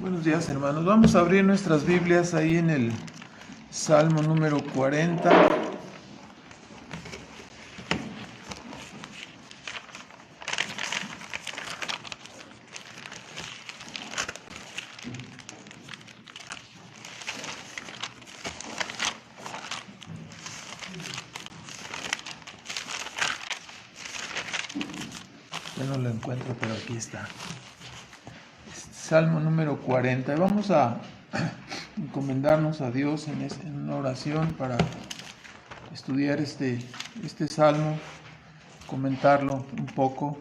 Buenos días, hermanos. Vamos a abrir nuestras Biblias ahí en el Salmo número 40. Ya no lo encuentro, pero aquí está. Salmo número 40. Vamos a encomendarnos a Dios en una oración para estudiar este salmo, comentarlo un poco.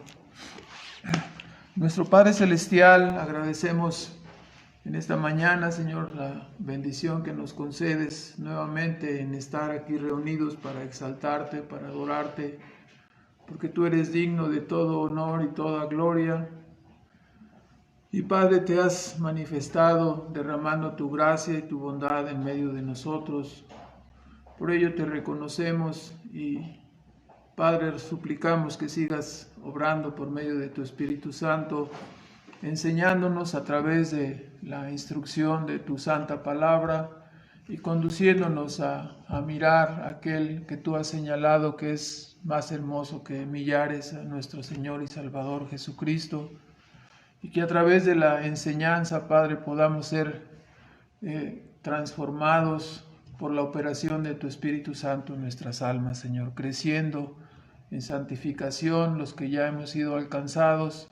Nuestro Padre Celestial, agradecemos en esta mañana, Señor, la bendición que nos concedes nuevamente en estar aquí reunidos para exaltarte, para adorarte, porque tú eres digno de todo honor y toda gloria. Y Padre, te has manifestado derramando tu gracia y tu bondad en medio de nosotros. Por ello te reconocemos y, Padre, suplicamos que sigas obrando por medio de tu Espíritu Santo, enseñándonos a través de la instrucción de tu santa palabra y conduciéndonos a mirar aquel que tú has señalado que es más hermoso que millares, a nuestro Señor y Salvador Jesucristo. Y que a través de la enseñanza, Padre, podamos ser transformados por la operación de tu Espíritu Santo en nuestras almas, Señor, creciendo en santificación los que ya hemos sido alcanzados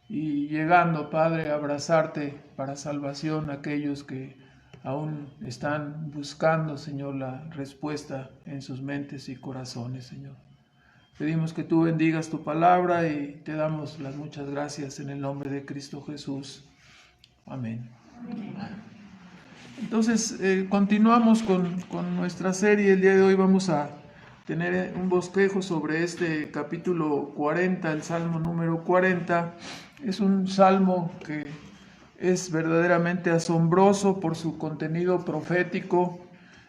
y llegando, Padre, a abrazarte para salvación a aquellos que aún están buscando, Señor, la respuesta en sus mentes y corazones, Señor. Pedimos que tú bendigas tu palabra y te damos las muchas gracias en el nombre de Cristo Jesús. Amén. Entonces, continuamos con nuestra serie. El día de hoy vamos a tener un bosquejo sobre este capítulo 40, el Salmo número 40. Es un salmo que es verdaderamente asombroso por su contenido profético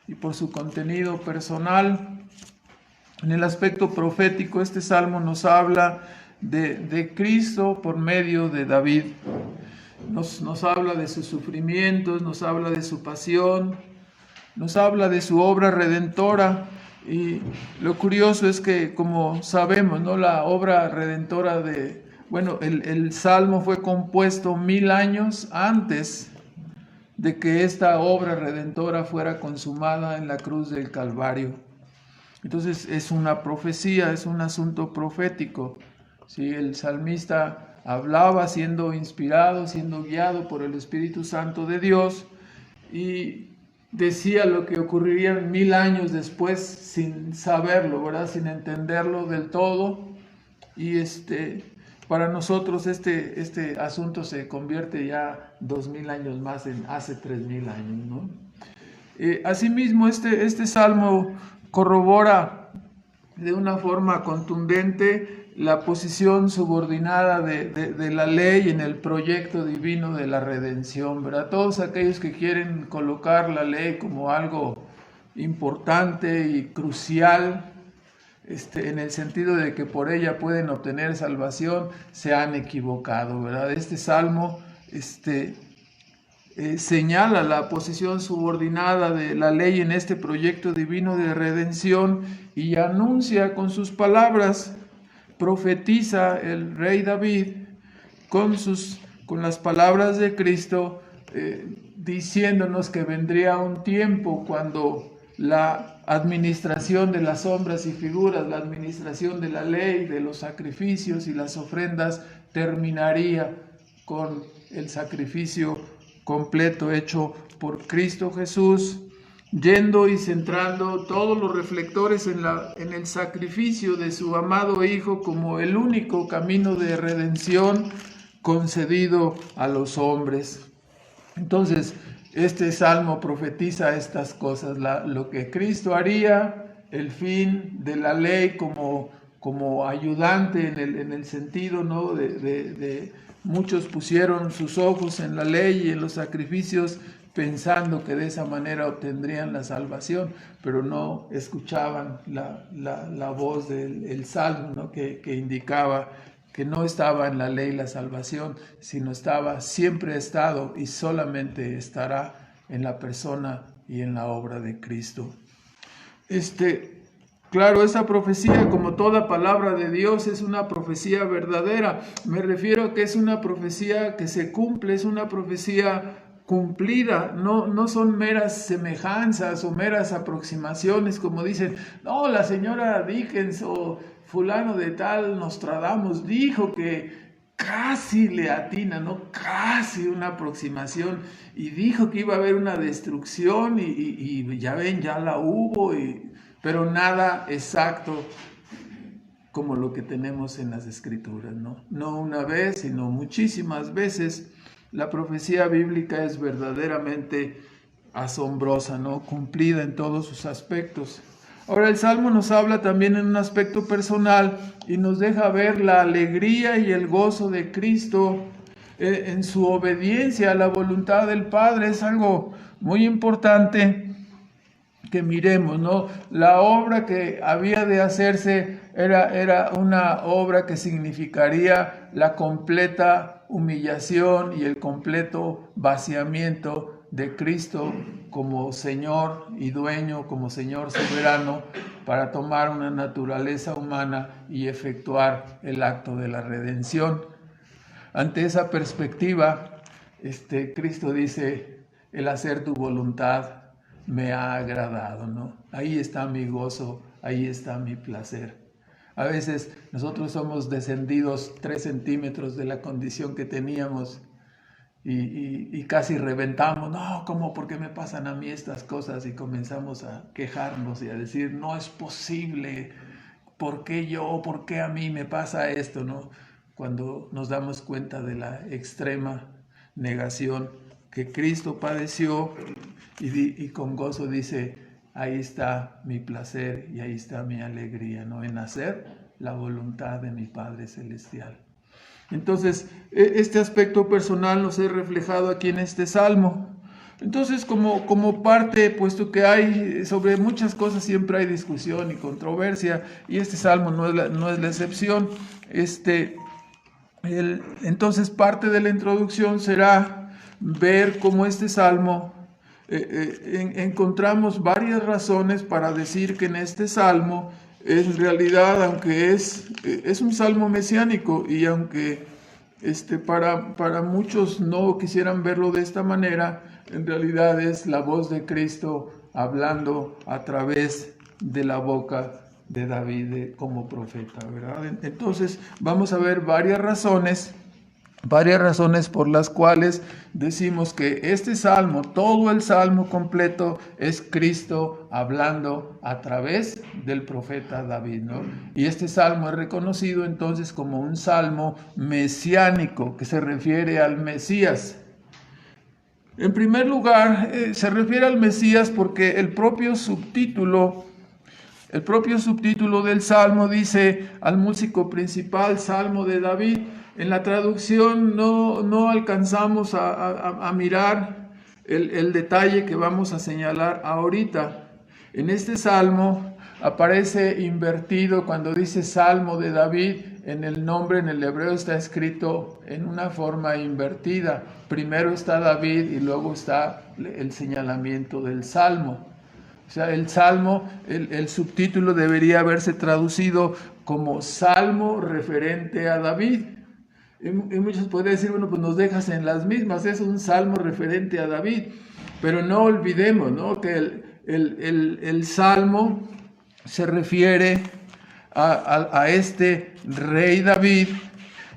y por su contenido personal. En el aspecto profético, este salmo nos habla de Cristo por medio de David. Nos habla de sus sufrimientos, nos habla de su pasión, nos habla de su obra redentora. Y lo curioso es que, como sabemos, ¿no?, la obra redentora el salmo fue compuesto 1000 años antes de que esta obra redentora fuera consumada en la cruz del Calvario. Entonces es una profecía, es un asunto profético. ¿Sí? El salmista hablaba siendo inspirado, siendo guiado por el Espíritu Santo de Dios y decía lo que ocurriría 1000 años después sin saberlo, ¿verdad? Sin entenderlo del todo. Y para nosotros este asunto se convierte ya 2000 años más en hace 3000 años, ¿no? Asimismo, este salmo corrobora de una forma contundente la posición subordinada de la ley en el proyecto divino de la redención, ¿verdad? Todos aquellos que quieren colocar la ley como algo importante y crucial, en el sentido de que por ella pueden obtener salvación, se han equivocado, ¿verdad? Este salmo señala la posición subordinada de la ley en este proyecto divino de redención y anuncia con sus palabras, profetiza el rey David con las palabras de Cristo, diciéndonos que vendría un tiempo cuando la administración de las sombras y figuras, la administración de la ley, de los sacrificios y las ofrendas terminaría con el sacrificio completo hecho por Cristo Jesús, yendo y centrando todos los reflectores en el sacrificio de su amado Hijo como el único camino de redención concedido a los hombres. Entonces, este salmo profetiza estas cosas, lo que Cristo haría, el fin de la ley como ayudante en el sentido, ¿no?, de muchos pusieron sus ojos en la ley y en los sacrificios pensando que de esa manera obtendrían la salvación, pero no escuchaban la voz del salmo, ¿no?, que indicaba que no estaba en la ley la salvación, sino siempre ha estado y solamente estará en la persona y en la obra de Cristo. Claro, esa profecía, como toda palabra de Dios, es una profecía verdadera. Me refiero a que es una profecía que se cumple, es una profecía cumplida, no son meras semejanzas o meras aproximaciones, como dicen, no, la señora Dickens o fulano de tal, Nostradamus, dijo que casi le atina, ¿no? Casi una aproximación, y dijo que iba a haber una destrucción y ya ven, ya la hubo, pero nada exacto como lo que tenemos en las Escrituras, ¿no? No una vez, sino muchísimas veces. La profecía bíblica es verdaderamente asombrosa, ¿no? Cumplida en todos sus aspectos. Ahora el Salmo nos habla también en un aspecto personal y nos deja ver la alegría y el gozo de Cristo en su obediencia a la voluntad del Padre. Es algo muy importante que miremos, ¿no? La obra que había de hacerse era una obra que significaría la completa humillación y el completo vaciamiento de Cristo como Señor y dueño, como Señor soberano, para tomar una naturaleza humana y efectuar el acto de la redención. Ante esa perspectiva, Cristo dice, el hacer tu voluntad me ha agradado, ¿no? Ahí está mi gozo, ahí está mi placer. A veces nosotros somos descendidos 3 centímetros de la condición que teníamos y casi reventamos, no, ¿cómo? ¿Por qué me pasan a mí estas cosas? Y comenzamos a quejarnos y a decir, no es posible, ¿por qué yo? ¿Por qué a mí me pasa esto? ¿No? Cuando nos damos cuenta de la extrema negación que Cristo padeció y con gozo dice, ahí está mi placer y ahí está mi alegría, ¿no? En hacer la voluntad de mi Padre Celestial. Entonces, este aspecto personal nos es reflejado aquí en este Salmo. Entonces, como parte, puesto que hay sobre muchas cosas siempre hay discusión y controversia, y este Salmo no es la excepción, entonces parte de la introducción será ver cómo este Salmo, encontramos varias razones para decir que en este Salmo, en realidad, aunque es un Salmo mesiánico y aunque para muchos no quisieran verlo de esta manera, en realidad es la voz de Cristo hablando a través de la boca de David como profeta, ¿verdad? Entonces vamos a ver varias razones por las cuales decimos que este salmo, todo el salmo completo, es Cristo hablando a través del profeta David, ¿no? Y este salmo es reconocido entonces como un salmo mesiánico, que se refiere al Mesías. En primer lugar, se refiere al Mesías porque el propio subtítulo del Salmo dice al músico principal, Salmo de David. En la traducción no alcanzamos a mirar el detalle que vamos a señalar ahorita. En este Salmo aparece invertido cuando dice Salmo de David, en el nombre en el hebreo está escrito en una forma invertida. Primero está David y luego está el señalamiento del Salmo. O sea, el Salmo, el subtítulo debería haberse traducido como Salmo referente a David. Y muchos podrían decir, bueno, pues nos dejas en las mismas, es un Salmo referente a David. Pero no olvidemos, ¿no?, que el Salmo se refiere a este rey David.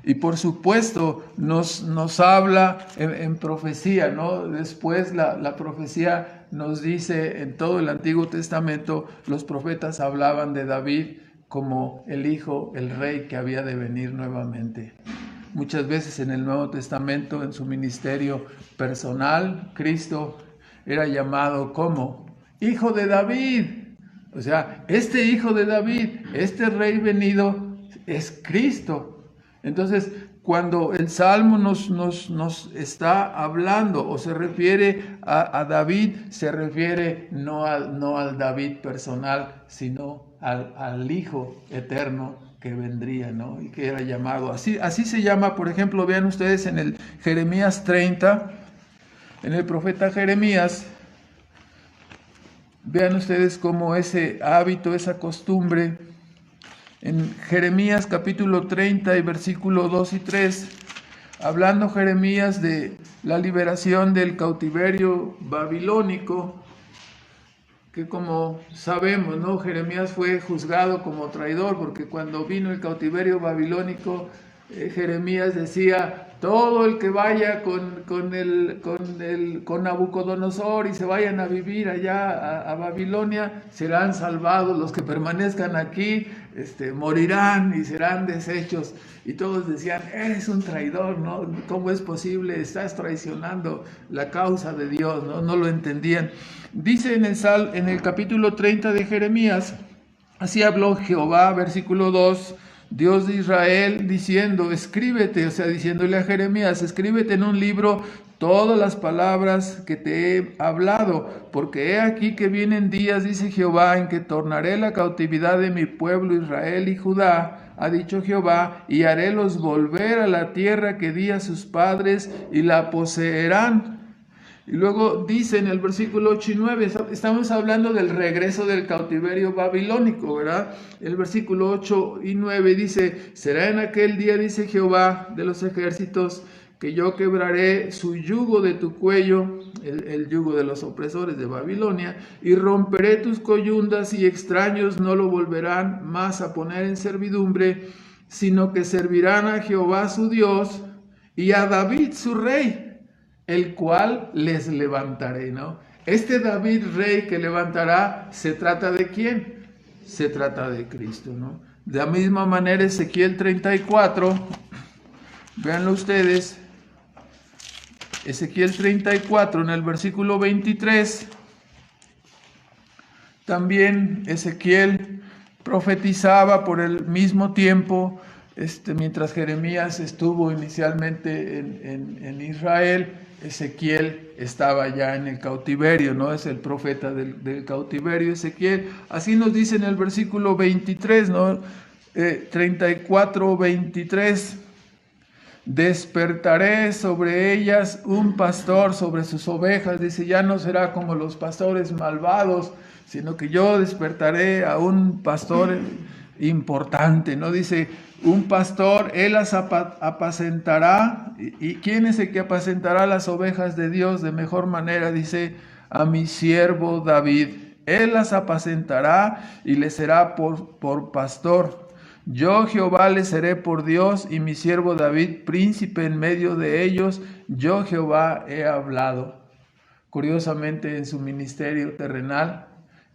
Y por supuesto nos habla en profecía, ¿no? Después la profecía nos dice, en todo el Antiguo Testamento, los profetas hablaban de David como el hijo, el rey que había de venir nuevamente. Muchas veces en el Nuevo Testamento, en su ministerio personal, Cristo era llamado como hijo de David. O sea, este hijo de David, este rey venido, es Cristo. Entonces, cuando el Salmo nos está hablando o se refiere a David, se refiere no al David personal, sino al Hijo eterno que vendría, ¿no? Y que era llamado. Así se llama, por ejemplo, vean ustedes en el Jeremías 30, en el profeta Jeremías, vean ustedes cómo ese hábito, esa costumbre, en Jeremías capítulo 30 y versículo 2 y 3, hablando Jeremías de la liberación del cautiverio babilónico, que como sabemos, ¿no? Jeremías fue juzgado como traidor, porque cuando vino el cautiverio babilónico, Jeremías decía: todo el que vaya con Nabucodonosor y se vayan a vivir allá a Babilonia serán salvados, los que permanezcan aquí morirán y serán deshechos. Y todos decían: eres un traidor, ¿no? ¿Cómo es posible? Estás traicionando la causa de Dios, ¿no? No lo entendían. Dice en el capítulo 30 de Jeremías: así habló Jehová, versículo 2, Dios de Israel, diciendo: escríbete, o sea, diciéndole a Jeremías, escríbete en un libro todas las palabras que te he hablado, porque he aquí que vienen días, dice Jehová, en que tornaré la cautividad de mi pueblo Israel y Judá, ha dicho Jehová, y harélos volver a la tierra que di a sus padres, y la poseerán. Y luego dice en el versículo 8 y 9, estamos hablando del regreso del cautiverio babilónico, ¿verdad? El versículo 8 y 9 dice: será en aquel día, dice Jehová de los ejércitos, que yo quebraré su yugo de tu cuello, el yugo de los opresores de Babilonia, y romperé tus coyundas, y extraños no lo volverán más a poner en servidumbre, sino que servirán a Jehová su Dios y a David su rey, el cual les levantaré, ¿no? Este David rey que levantará, ¿se trata de quién? Se trata de Cristo, ¿no? De la misma manera, Ezequiel 34, véanlo ustedes, Ezequiel 34 en el versículo 23, también Ezequiel profetizaba por el mismo tiempo, mientras Jeremías estuvo inicialmente en Israel, Ezequiel estaba ya en el cautiverio, ¿no? Es el profeta del cautiverio, Ezequiel. Así nos dice en el versículo 23, ¿no? 34, 23. Despertaré sobre ellas un pastor sobre sus ovejas. Dice: ya no será como los pastores malvados, sino que yo despertaré a un pastor importante, ¿no? Dice: un pastor, él las apacentará. ¿Y quién es el que apacentará las ovejas de Dios de mejor manera? Dice: a mi siervo David. Él las apacentará y le será por pastor. Yo Jehová les seré por Dios, y mi siervo David príncipe en medio de ellos. Yo Jehová he hablado. Curiosamente, en su ministerio terrenal,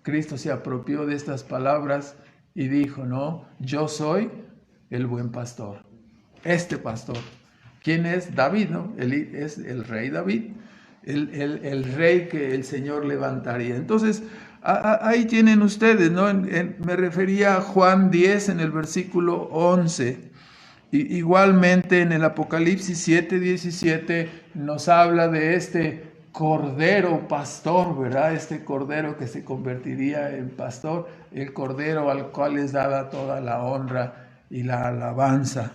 Cristo se apropió de estas palabras y dijo: no, yo soy el buen pastor. Este pastor, ¿quién es? David, ¿no? Es el rey David, el rey que el Señor levantaría. Entonces, ahí tienen ustedes, ¿no? Me refería a Juan 10 en el versículo 11. Igualmente en el Apocalipsis 7:17 nos habla de este cordero pastor, ¿verdad? Este cordero que se convertiría en pastor, el cordero al cual es dada toda la honra y la alabanza.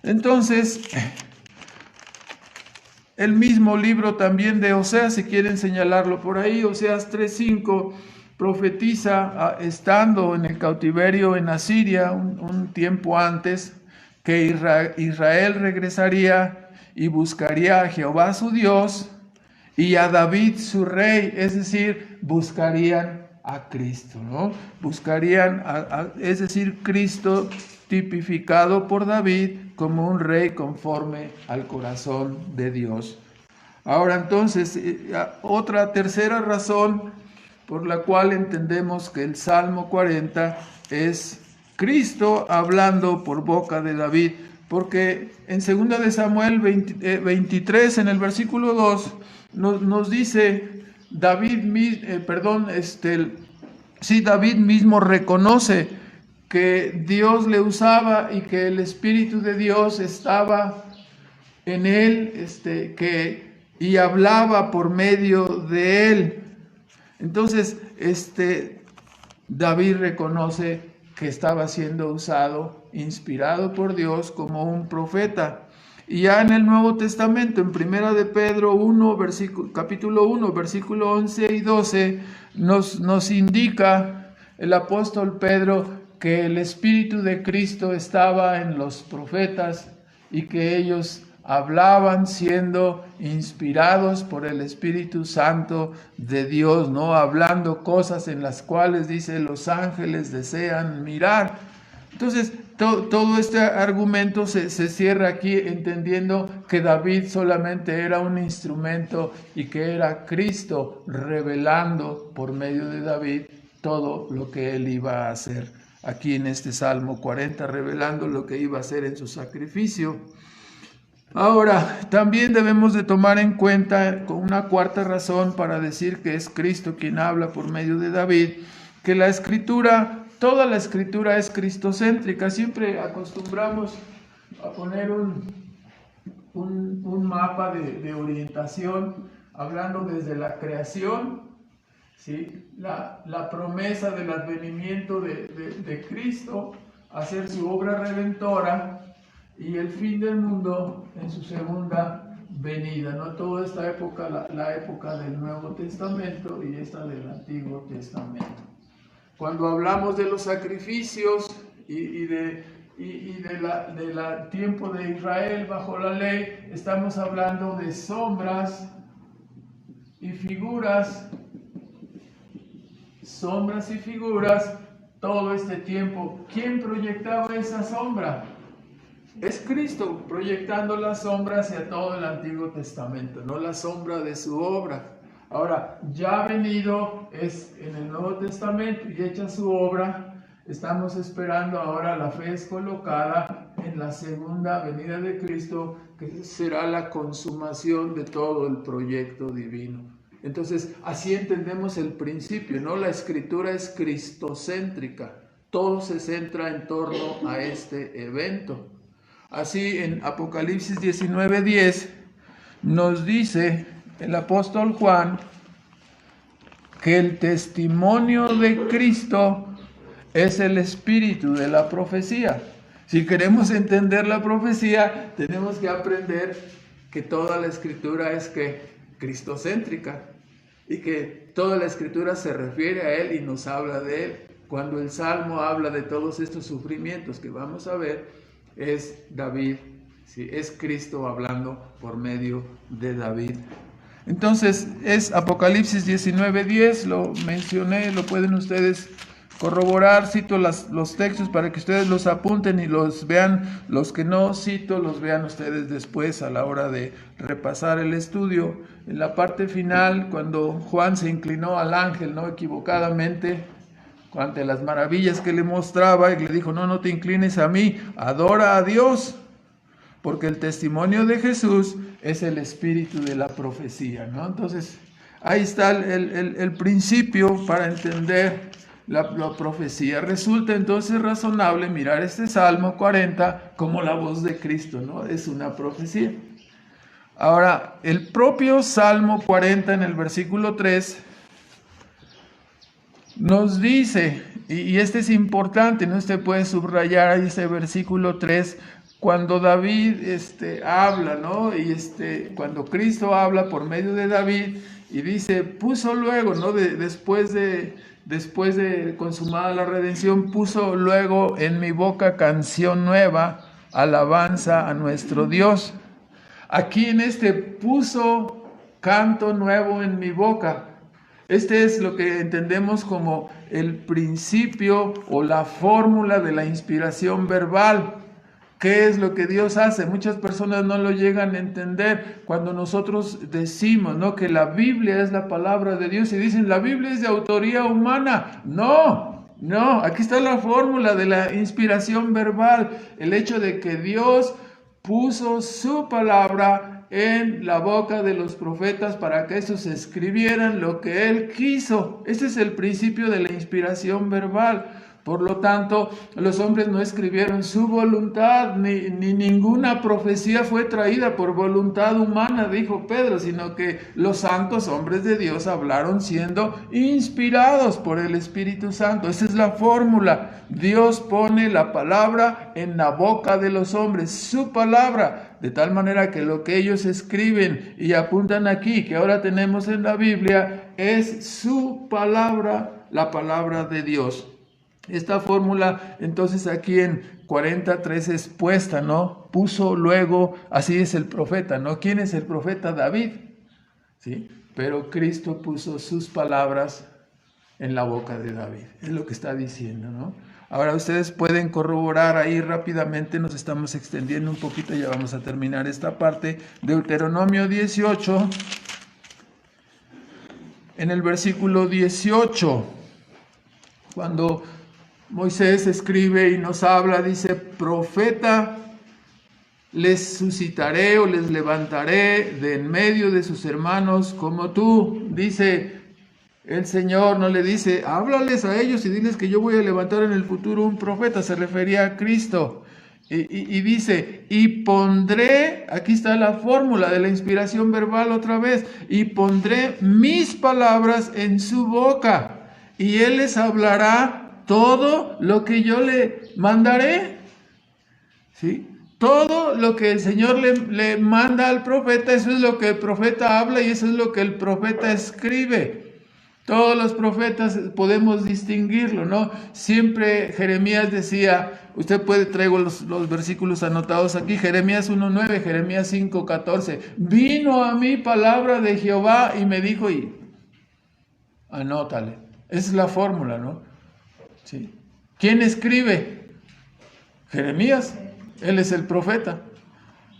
Entonces, el mismo libro también de Oseas, si quieren señalarlo por ahí, Oseas 3:5, profetiza, estando en el cautiverio en Asiria un tiempo antes, que Israel regresaría y buscaría a Jehová su Dios y a David su rey, es decir, buscarían a Cristo, ¿no? Buscarían, es decir, Cristo tipificado por David como un rey conforme al corazón de Dios. Ahora entonces, otra tercera razón por la cual entendemos que el Salmo 40 es Cristo hablando por boca de David, porque en 2 de Samuel 23, en el versículo 2, nos dice David mismo reconoce que Dios le usaba y que el Espíritu de Dios estaba en él, y hablaba por medio de él. Entonces, David reconoce que estaba siendo usado, inspirado por Dios como un profeta. Y ya en el Nuevo Testamento, en Primera de Pedro 1, capítulo 1, versículo 11 y 12, nos indica el apóstol Pedro que el Espíritu de Cristo estaba en los profetas y que ellos hablaban siendo inspirados por el Espíritu Santo de Dios, ¿no? Hablando cosas en las cuales, dice, los ángeles desean mirar. Entonces, todo este argumento se cierra aquí entendiendo que David solamente era un instrumento y que era Cristo revelando por medio de David todo lo que él iba a hacer. Aquí en este Salmo 40, revelando lo que iba a hacer en su sacrificio. Ahora, también debemos de tomar en cuenta con una cuarta razón para decir que es Cristo quien habla por medio de David, que la Escritura, toda la Escritura es cristocéntrica. Siempre acostumbramos a poner un mapa de orientación, hablando desde la creación, ¿sí? La promesa del advenimiento de Cristo, hacer su obra redentora, y el fin del mundo en su segunda venida, ¿no? Toda esta época, la época del Nuevo Testamento y esta del Antiguo Testamento. Cuando hablamos de los sacrificios y del tiempo de Israel bajo la ley, estamos hablando de sombras y figuras, todo este tiempo. ¿Quién proyectaba esa sombra? Es Cristo proyectando la sombra hacia todo el Antiguo Testamento, no la sombra de su obra. Ahora, ya venido es en el Nuevo Testamento y hecha su obra, estamos esperando ahora, la fe es colocada en la segunda venida de Cristo, que será la consumación de todo el proyecto divino. Entonces, así entendemos el principio, ¿no? La Escritura es cristocéntrica, todo se centra en torno a este evento. Así en Apocalipsis 19:10 nos dice el apóstol Juan que el testimonio de Cristo es el espíritu de la profecía. Si queremos entender la profecía, tenemos que aprender que toda la Escritura es cristocéntrica y que toda la Escritura se refiere a Él y nos habla de Él. Cuando el Salmo habla de todos estos sufrimientos que vamos a ver, es David, ¿sí? Es Cristo hablando por medio de David. Entonces es Apocalipsis 19:10, lo mencioné, lo pueden ustedes corroborar, cito los textos para que ustedes los apunten y los vean, los que no cito los vean ustedes después a la hora de repasar el estudio. En la parte final, cuando Juan se inclinó al ángel, no equivocadamente, ante las maravillas que le mostraba, y le dijo, no te inclines a mí, adora a Dios, porque el testimonio de Jesús es el espíritu de la profecía, ¿no? Entonces, ahí está el principio para entender la profecía. Resulta entonces razonable mirar este Salmo 40 como la voz de Cristo, ¿no? Es una profecía. Ahora, el propio Salmo 40 en el versículo 3 nos dice, y este es importante, ¿no? Usted puede subrayar ahí ese versículo 3, cuando David habla, ¿no? Y cuando Cristo habla por medio de David, y dice, puso luego, ¿no? Después de consumada la redención, puso luego en mi boca canción nueva, alabanza a nuestro Dios. Aquí en puso canto nuevo en mi boca. Este es lo que entendemos como el principio o la fórmula de la inspiración verbal. ¿Qué es lo que Dios hace? Muchas personas no lo llegan a entender cuando nosotros decimos, ¿no?, que la Biblia es la palabra de Dios y dicen, la Biblia es de autoría humana. No, aquí está la fórmula de la inspiración verbal. El hecho de que Dios puso su palabra en la boca de los profetas para que esos escribieran lo que Él quiso. Ese es el principio de la inspiración verbal. Por lo tanto, los hombres no escribieron su voluntad, ni ninguna profecía fue traída por voluntad humana, dijo Pedro, sino que los santos hombres de Dios hablaron siendo inspirados por el Espíritu Santo. Esa es la fórmula. Dios pone la palabra en la boca de los hombres, su palabra, de tal manera que lo que ellos escriben y apuntan aquí, que ahora tenemos en la Biblia, es su palabra, la palabra de Dios. Esta fórmula, entonces, aquí en 43 es puesta, ¿no? Puso luego, así es el profeta, ¿no? ¿Quién es el profeta? David, ¿sí? Pero Cristo puso sus palabras en la boca de David, es lo que está diciendo, ¿no? Ahora ustedes pueden corroborar ahí rápidamente, nos estamos extendiendo un poquito, ya vamos a terminar esta parte. Deuteronomio 18, en el versículo 18, cuando Moisés escribe y nos habla, dice: profeta les suscitaré o les levantaré de en medio de sus hermanos como tú. Dice el Señor, no le dice: háblales a ellos y diles que yo voy a levantar en el futuro un profeta. Se refería a Cristo. Y dice: y pondré, aquí está la fórmula de la inspiración verbal otra vez, y pondré mis palabras en su boca, y él les hablará todo lo que yo le mandaré. ¿Sí? Todo lo que el Señor le manda al profeta, eso es lo que el profeta habla y eso es lo que el profeta escribe. Todos los profetas podemos distinguirlo, ¿no? Siempre Jeremías decía, usted puede, traigo los versículos anotados aquí, Jeremías 1:9, Jeremías 5:14, vino a mí palabra de Jehová y me dijo, y anótale. Esa es la fórmula, ¿no? ¿Sí? ¿Quién escribe? Jeremías, él es el profeta.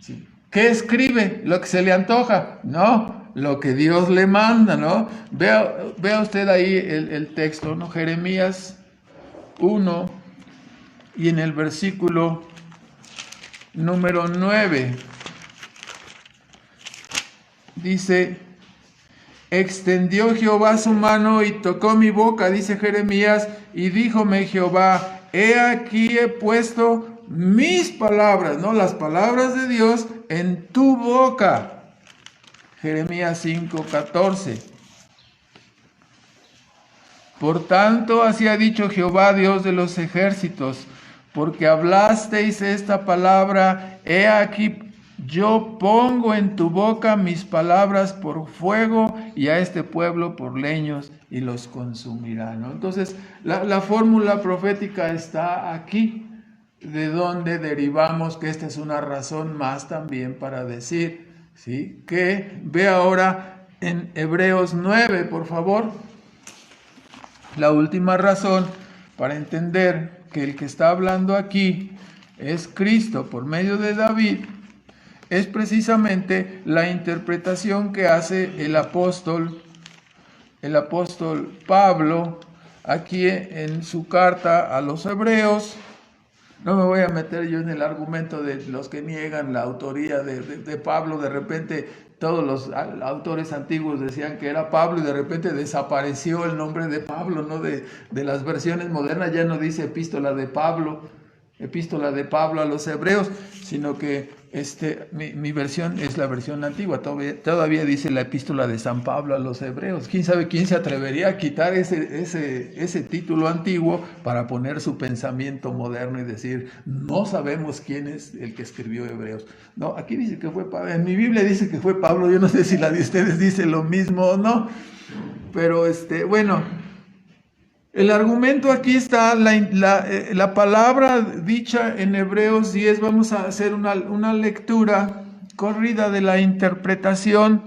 ¿Sí? ¿Qué escribe? ¿Lo que se le antoja? No, lo que Dios le manda, ¿no? Vea usted ahí el texto, ¿no? Jeremías 1 y en el versículo número 9 dice: extendió Jehová su mano y tocó mi boca, dice Jeremías, y díjome Jehová: he aquí he puesto mis palabras, ¿no? Las palabras de Dios en tu boca. Jeremías 5:14. Por tanto, así ha dicho Jehová, Dios de los ejércitos, porque hablasteis esta palabra, he aquí yo pongo en tu boca mis palabras por fuego y a este pueblo por leños y los consumirá, ¿no? Entonces, la fórmula profética está aquí, de donde derivamos que esta es una razón más también para decir, ¿sí? Que ve ahora en Hebreos 9, por favor. La última razón para entender que el que está hablando aquí es Cristo por medio de David es precisamente la interpretación que hace el apóstol Pablo aquí en su carta a los Hebreos. No me voy a meter yo en el argumento de los que niegan la autoría de Pablo. De repente todos los autores antiguos decían que era Pablo y de repente desapareció el nombre de Pablo, ¿no? De las versiones modernas ya no dice epístola de Pablo a los Hebreos, sino que mi versión es la versión antigua. Todavía dice la epístola de San Pablo a los Hebreos. ¿Quién sabe quién se atrevería a quitar ese título antiguo para poner su pensamiento moderno y decir, no sabemos quién es el que escribió Hebreos? No, aquí dice que fue Pablo. En mi Biblia dice que fue Pablo. Yo no sé si la de ustedes dice lo mismo o no. Pero bueno, el argumento aquí está, la palabra dicha en Hebreos 10, vamos a hacer una lectura corrida de la interpretación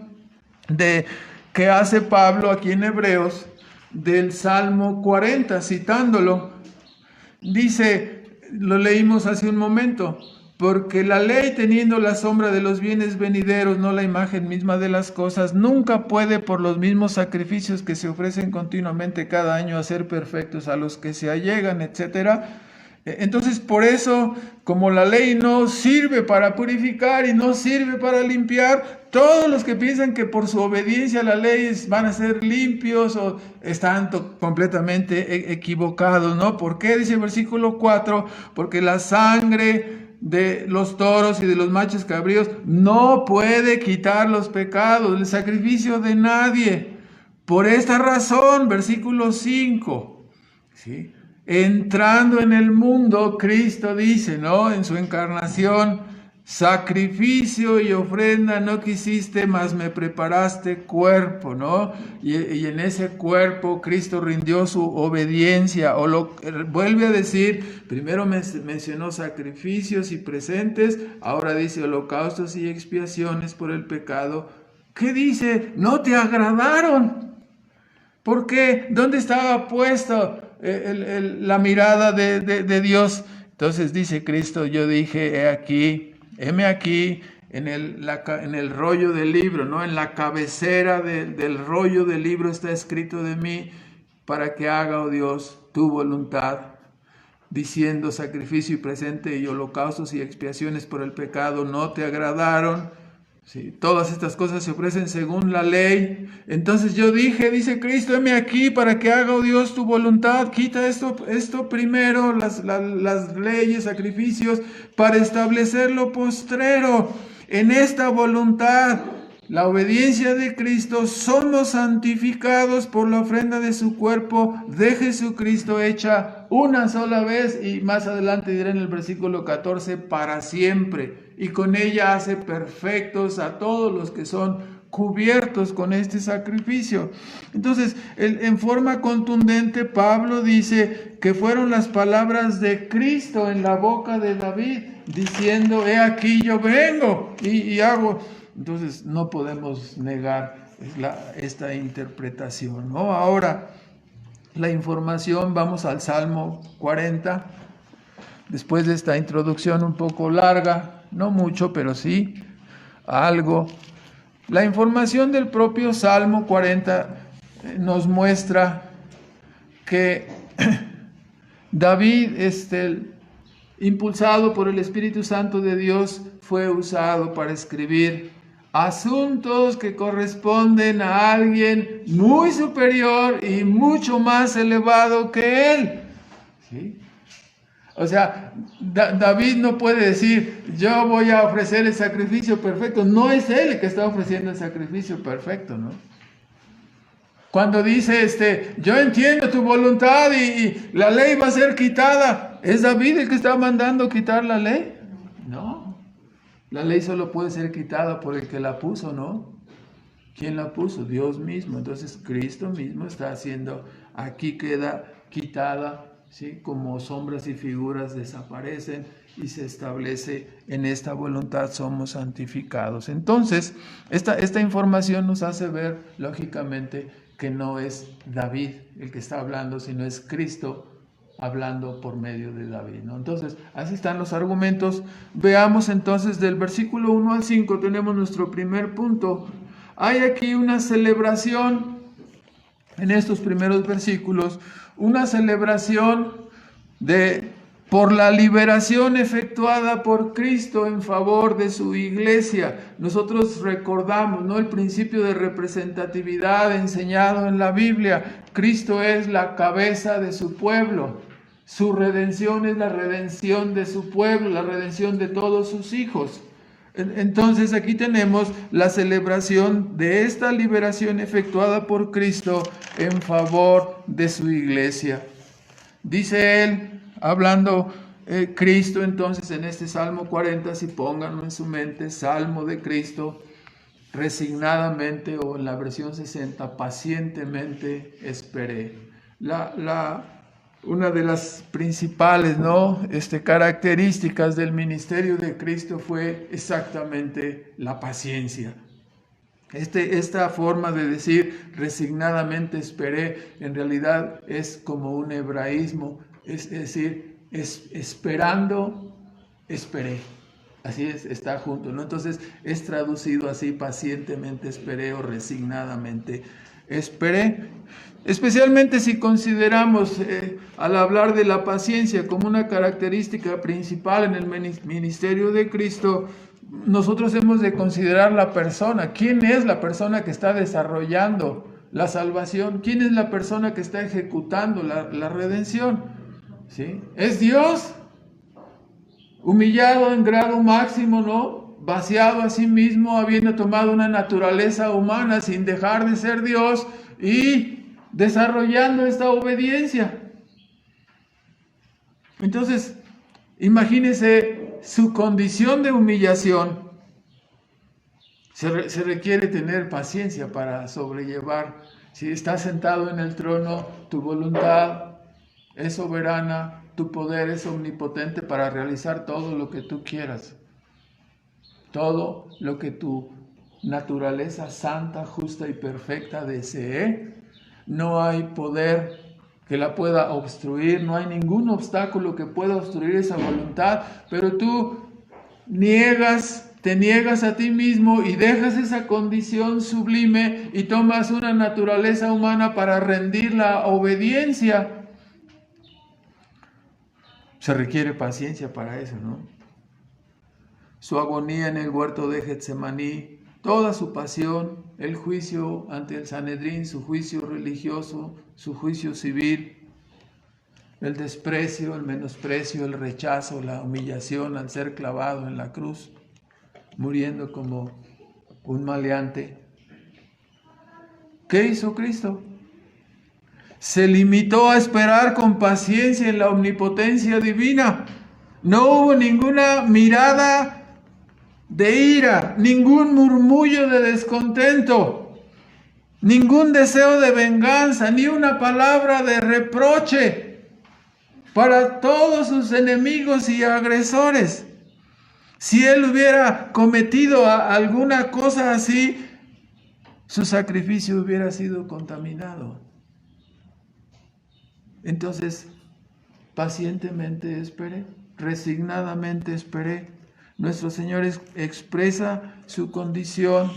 que hace Pablo aquí en Hebreos del Salmo 40, citándolo. Dice, lo leímos hace un momento: porque la ley, teniendo la sombra de los bienes venideros, no la imagen misma de las cosas, nunca puede por los mismos sacrificios que se ofrecen continuamente cada año hacer perfectos a los que se allegan, etc. Entonces, por eso, como la ley no sirve para purificar y no sirve para limpiar, todos los que piensan que por su obediencia a la ley van a ser limpios o están completamente equivocados, ¿no? ¿Por qué? Dice el versículo 4, porque la sangre de los toros y de los machos cabríos no puede quitar los pecados, el sacrificio de nadie. Por esta razón, versículo 5, ¿sí? Entrando en el mundo, Cristo dice, ¿no? En su encarnación, sacrificio y ofrenda no quisiste, mas me preparaste cuerpo, ¿no? Y en ese cuerpo Cristo rindió su obediencia, o lo vuelve a decir, primero mencionó sacrificios y presentes, ahora dice holocaustos y expiaciones por el pecado. ¿Qué dice? No te agradaron. ¿Por qué? ¿Dónde estaba puesto la mirada de Dios? Entonces dice Cristo, yo dije, heme aquí, en el rollo del libro, ¿no? En la cabecera del rollo del libro está escrito de mí, para que haga, oh Dios, tu voluntad, diciendo sacrificio y presente y holocaustos y expiaciones por el pecado no te agradaron. Sí, todas estas cosas se ofrecen según la ley. Entonces yo dije, dice Cristo, heme aquí para que haga, oh Dios, tu voluntad. Quita esto primero, las leyes, sacrificios, para establecer lo postrero. En esta voluntad, la obediencia de Cristo, somos santificados por la ofrenda de su cuerpo de Jesucristo hecha una sola vez, y más adelante diré en el versículo 14, para siempre. Y con ella hace perfectos a todos los que son cubiertos con este sacrificio. Entonces, en forma contundente, Pablo dice que fueron las palabras de Cristo en la boca de David, diciendo, he aquí yo vengo y hago. Entonces, no podemos negar esta interpretación, ¿no? Ahora, la información, vamos al Salmo 40, después de esta introducción un poco larga, no mucho, pero sí algo. La información del propio Salmo 40 nos muestra que David, impulsado por el Espíritu Santo de Dios, fue usado para escribir asuntos que corresponden a alguien muy superior y mucho más elevado que él. ¿Sí? O sea, David no puede decir, yo voy a ofrecer el sacrificio perfecto. No es él el que está ofreciendo el sacrificio perfecto, ¿no? Cuando dice, yo entiendo tu voluntad y la ley va a ser quitada, ¿es David el que está mandando quitar la ley? No. La ley solo puede ser quitada por el que la puso, ¿no? ¿Quién la puso? Dios mismo. Entonces Cristo mismo está haciendo, aquí queda quitada, ¿sí? Como sombras y figuras desaparecen y se establece en esta voluntad somos santificados. Entonces, esta información nos hace ver, lógicamente, que no es David el que está hablando, sino es Cristo hablando por medio de David, ¿no? Entonces, así están los argumentos. Veamos entonces del versículo 1 al 5, tenemos nuestro primer punto. Hay aquí una celebración, en estos primeros versículos, una celebración por la liberación efectuada por Cristo en favor de su iglesia. Nosotros recordamos, ¿no?, el principio de representatividad enseñado en la Biblia. Cristo es la cabeza de su pueblo. Su redención es la redención de su pueblo, la redención de todos sus hijos. Entonces aquí tenemos la celebración de esta liberación efectuada por Cristo en favor de su iglesia. Dice él, hablando Cristo entonces en este Salmo 40, si pónganlo en su mente, Salmo de Cristo, resignadamente, o en la versión 60, pacientemente esperé. Una de las principales, ¿no?, características del ministerio de Cristo fue exactamente la paciencia. Esta forma de decir resignadamente esperé, en realidad es como un hebraísmo, es decir, esperando, esperé. Así es, está junto, ¿no? Entonces es traducido así, pacientemente esperé o resignadamente esperé. Especialmente si consideramos al hablar de la paciencia como una característica principal en el ministerio de Cristo, nosotros hemos de considerar la persona. ¿Quién es la persona que está desarrollando la salvación? ¿Quién es la persona que está ejecutando la redención? ¿Sí? ¿Es Dios? Humillado en grado máximo, ¿no? Vaciado a sí mismo, habiendo tomado una naturaleza humana sin dejar de ser Dios y desarrollando esta obediencia. Entonces, imagínese su condición de humillación. Se requiere tener paciencia para sobrellevar. Si estás sentado en el trono, tu voluntad es soberana, tu poder es omnipotente para realizar todo lo que tú quieras. Todo lo que tu naturaleza santa, justa y perfecta desee. No hay poder que la pueda obstruir, no hay ningún obstáculo que pueda obstruir esa voluntad, pero tú te niegas a ti mismo y dejas esa condición sublime y tomas una naturaleza humana para rendir la obediencia. Se requiere paciencia para eso, ¿no? Su agonía en el huerto de Getsemaní, toda su pasión, el juicio ante el Sanedrín, su juicio religioso, su juicio civil, el desprecio, el menosprecio, el rechazo, la humillación al ser clavado en la cruz, muriendo como un maleante. ¿Qué hizo Cristo? Se limitó a esperar con paciencia en la omnipotencia divina. No hubo ninguna mirada de ira, ningún murmullo de descontento, ningún deseo de venganza, ni una palabra de reproche para todos sus enemigos y agresores. Si él hubiera cometido alguna cosa así, su sacrificio hubiera sido contaminado. Entonces, pacientemente esperé, resignadamente esperé. Nuestro Señor expresa su condición.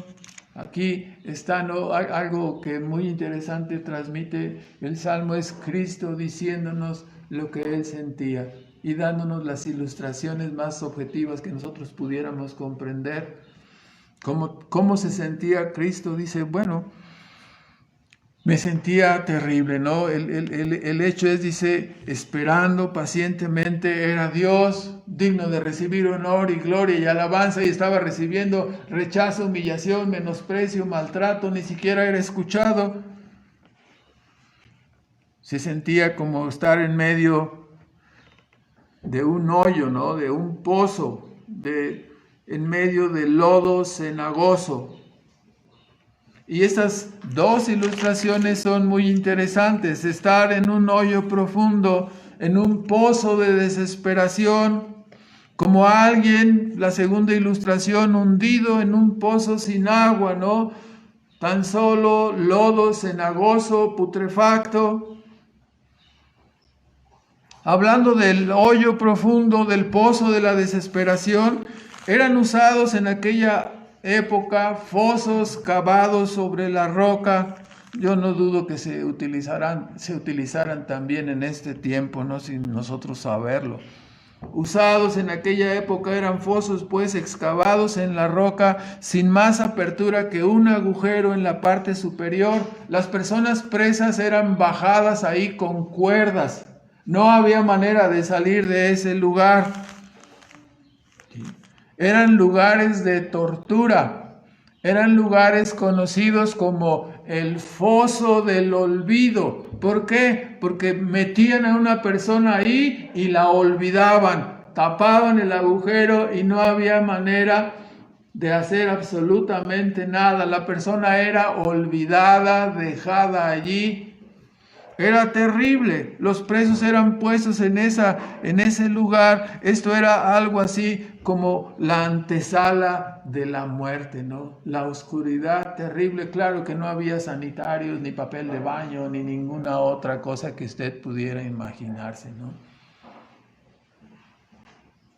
Aquí está algo que muy interesante transmite el Salmo, es Cristo diciéndonos lo que Él sentía y dándonos las ilustraciones más objetivas que nosotros pudiéramos comprender. ¿Cómo se sentía Cristo? Dice, bueno, me sentía terrible, ¿no? El hecho es, dice, esperando pacientemente, era Dios digno de recibir honor y gloria y alabanza, y estaba recibiendo rechazo, humillación, menosprecio, maltrato, ni siquiera era escuchado. Se sentía como estar en medio de un hoyo, ¿no? De un pozo, en medio de lodo cenagoso. Y estas dos ilustraciones son muy interesantes. Estar en un hoyo profundo, en un pozo de desesperación, como alguien, la segunda ilustración, hundido en un pozo sin agua, ¿no? Tan solo lodo cenagoso, putrefacto. Hablando del hoyo profundo, del pozo de la desesperación, eran usados en aquella época fosos cavados sobre la roca. Yo no dudo que se utilizaran también en este tiempo, ¿no? Sin nosotros saberlo. Usados en aquella época eran fosos pues excavados en la roca sin más apertura que un agujero en la parte superior. Las personas presas eran bajadas ahí con cuerdas. No había manera de salir de ese lugar. Eran lugares de tortura, eran lugares conocidos como el foso del olvido. ¿Por qué? Porque metían a una persona ahí y la olvidaban, tapaban el agujero y no había manera de hacer absolutamente nada. La persona era olvidada, dejada allí. Era terrible, los presos eran puestos en ese lugar. Esto era algo así como la antesala de la muerte, ¿no? La oscuridad terrible. Claro que no había sanitarios, ni papel de baño, ni ninguna otra cosa que usted pudiera imaginarse, ¿no?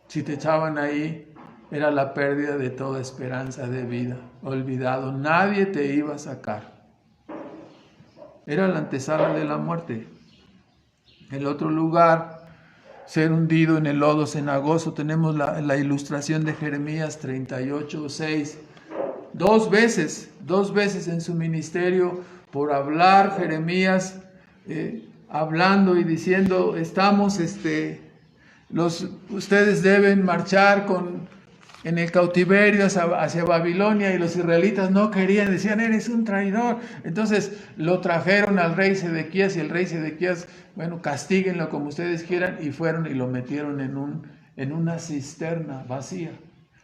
Si te echaban ahí, era la pérdida de toda esperanza de vida. Olvidado, nadie te iba a sacar. era la antesala de la muerte. El otro lugar, ser hundido en el lodo cenagoso. Tenemos la ilustración de Jeremías 38:6. Dos veces en su ministerio, por hablar, Jeremías hablando y diciendo, ustedes deben marchar en el cautiverio hacia Babilonia, y los israelitas no querían, decían, eres un traidor. Entonces lo trajeron al rey Sedequías, y el rey Sedequías, bueno, castíguenlo como ustedes quieran, y fueron y lo metieron en una cisterna vacía.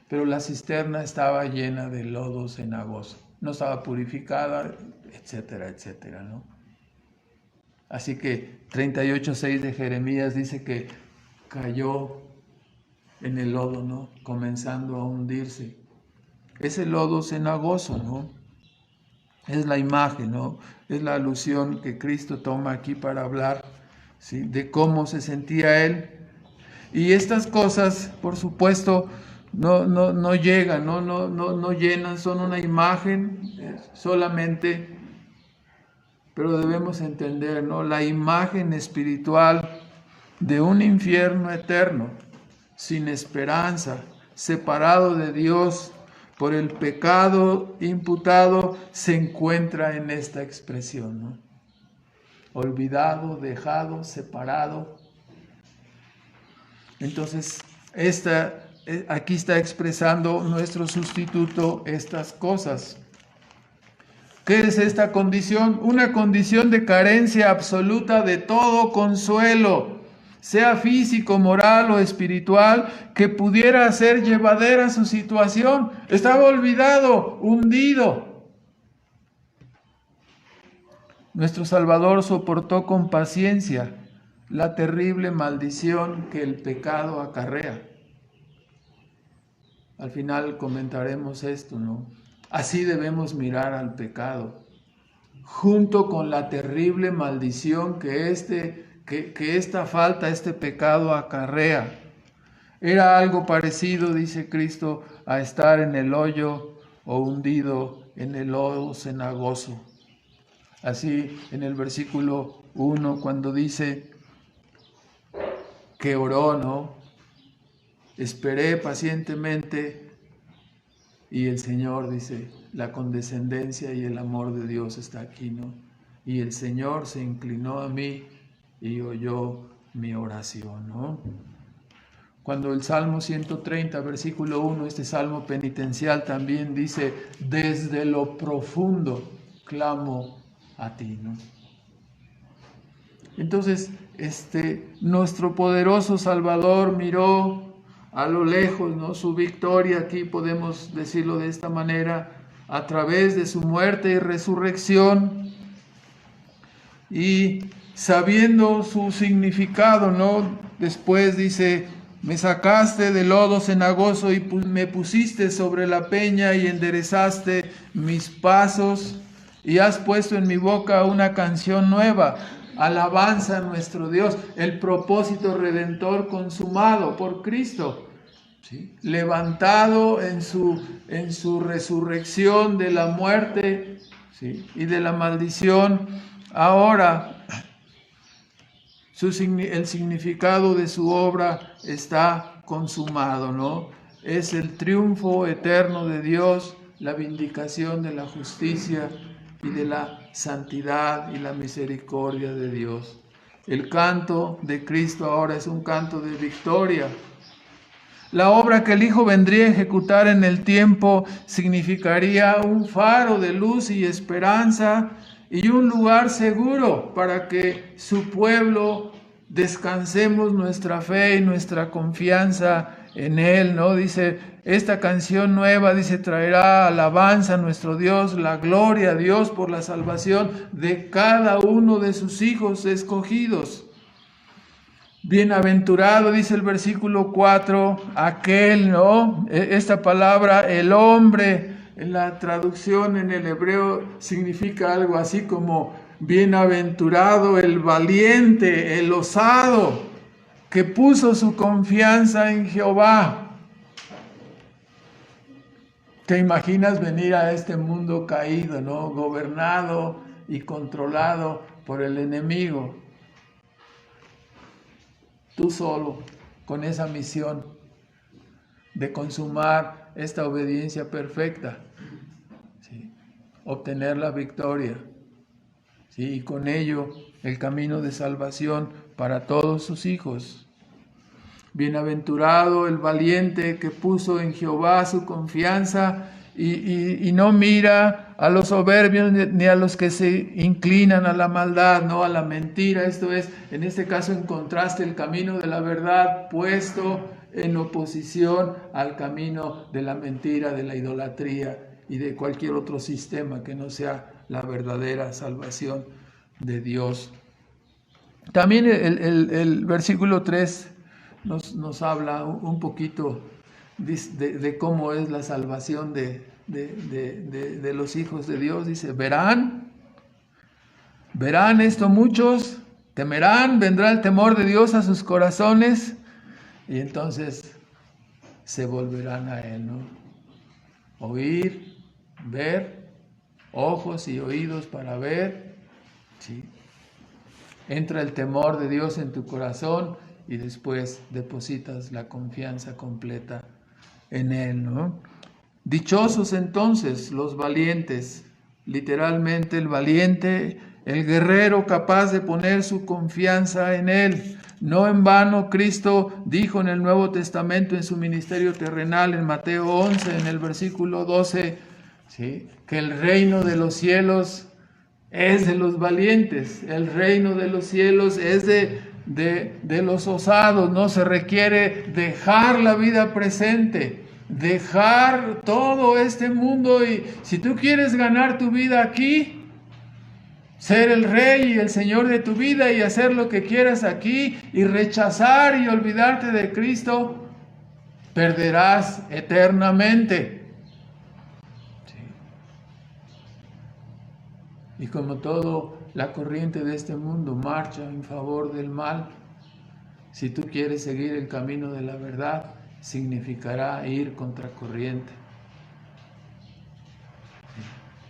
Pero la cisterna estaba llena de lodo cenagoso, no estaba purificada, etcétera, etcétera, ¿no? Así que 38:6 de Jeremías dice que cayó en el lodo, ¿no? Comenzando a hundirse. Ese lodo cenagoso, ¿no? Es la imagen, ¿no? Es la alusión que Cristo toma aquí para hablar, ¿sí?, de cómo se sentía Él. Y estas cosas, por supuesto, no llegan, no llenan, son una imagen solamente, pero debemos entender, ¿no?, la imagen espiritual de un infierno eterno, sin esperanza, separado de Dios por el pecado imputado, se encuentra en esta expresión, ¿no? Olvidado, dejado, separado. Entonces, aquí está expresando nuestro sustituto estas cosas. ¿Qué es esta condición? Una condición de carencia absoluta de todo consuelo, sea físico, moral o espiritual, que pudiera hacer llevadera su situación. Estaba olvidado, hundido. Nuestro Salvador soportó con paciencia la terrible maldición que el pecado acarrea. Al final comentaremos esto, ¿no? Así debemos mirar al pecado, junto con la terrible maldición que esta falta, este pecado acarrea. Era algo parecido, dice Cristo, a estar en el hoyo o hundido en el lodo cenagoso. Así en el versículo 1, cuando dice que oró, ¿no? Esperé pacientemente, y el Señor dice, la condescendencia y el amor de Dios está aquí, ¿no? Y el Señor se inclinó a mí y oyó mi oración, ¿no? Cuando el Salmo 130, versículo 1, este salmo penitencial también dice, desde lo profundo clamo a ti, ¿no? Entonces, nuestro poderoso Salvador miró a lo lejos, ¿no?, su victoria, aquí podemos decirlo de esta manera, a través de su muerte y resurrección, y sabiendo su significado, ¿no? Después dice, me sacaste del lodo cenagoso y me pusiste sobre la peña y enderezaste mis pasos, y has puesto en mi boca una canción nueva, alabanza a nuestro Dios, el propósito redentor consumado por Cristo, ¿sí?, levantado en su resurrección de la muerte, ¿sí?, y de la maldición. Ahora, el significado de su obra está consumado, ¿no? Es el triunfo eterno de Dios, la vindicación de la justicia y de la santidad y la misericordia de Dios. El canto de Cristo ahora es un canto de victoria. La obra que el Hijo vendría a ejecutar en el tiempo significaría un faro de luz y esperanza y un lugar seguro para que su pueblo descansemos nuestra fe y nuestra confianza en Él, ¿no? Dice, esta canción nueva, dice, traerá alabanza a nuestro Dios, la gloria a Dios por la salvación de cada uno de sus hijos escogidos. Bienaventurado, dice el versículo 4, aquel, ¿no? Esta palabra, el hombre, en la traducción en el hebreo significa algo así como bienaventurado el valiente, el osado, que puso su confianza en Jehová. ¿Te imaginas venir a este mundo caído, ¿no?, gobernado y controlado por el enemigo. Tú solo, con esa misión de consumar esta obediencia perfecta, ¿sí? Obtener la victoria, ¿sí? Y con ello el camino de salvación para todos sus hijos. Bienaventurado el valiente que puso en Jehová su confianza y no mira a los soberbios ni a los que se inclinan a la maldad, no a la mentira. Esto es, en este caso, en contraste, el camino de la verdad puesto en oposición al camino de la mentira, de la idolatría y de cualquier otro sistema que no sea la verdadera salvación de Dios. También el versículo 3 nos habla un poquito de cómo es la salvación de los hijos de Dios. Dice, verán esto muchos, temerán, vendrá el temor de Dios a sus corazones y entonces se volverán a Él, ¿no? Oír, ver, ojos y oídos para ver, ¿sí? Entra el temor de Dios en tu corazón y después depositas la confianza completa en Él, ¿no? Dichosos entonces los valientes, literalmente el valiente, el guerrero capaz de poner su confianza en Él. No en vano Cristo dijo en el Nuevo Testamento en su ministerio terrenal, en Mateo 11, en el versículo 12, ¿sí?, que el reino de los cielos es de los valientes, el reino de los cielos es de los osados. No se requiere dejar la vida presente, dejar todo este mundo, y si tú quieres ganar tu vida aquí, ser el rey y el señor de tu vida y hacer lo que quieras aquí y rechazar y olvidarte de Cristo, perderás eternamente. Y como todo, la corriente de este mundo marcha en favor del mal. Si tú quieres seguir el camino de la verdad, significará ir contracorriente.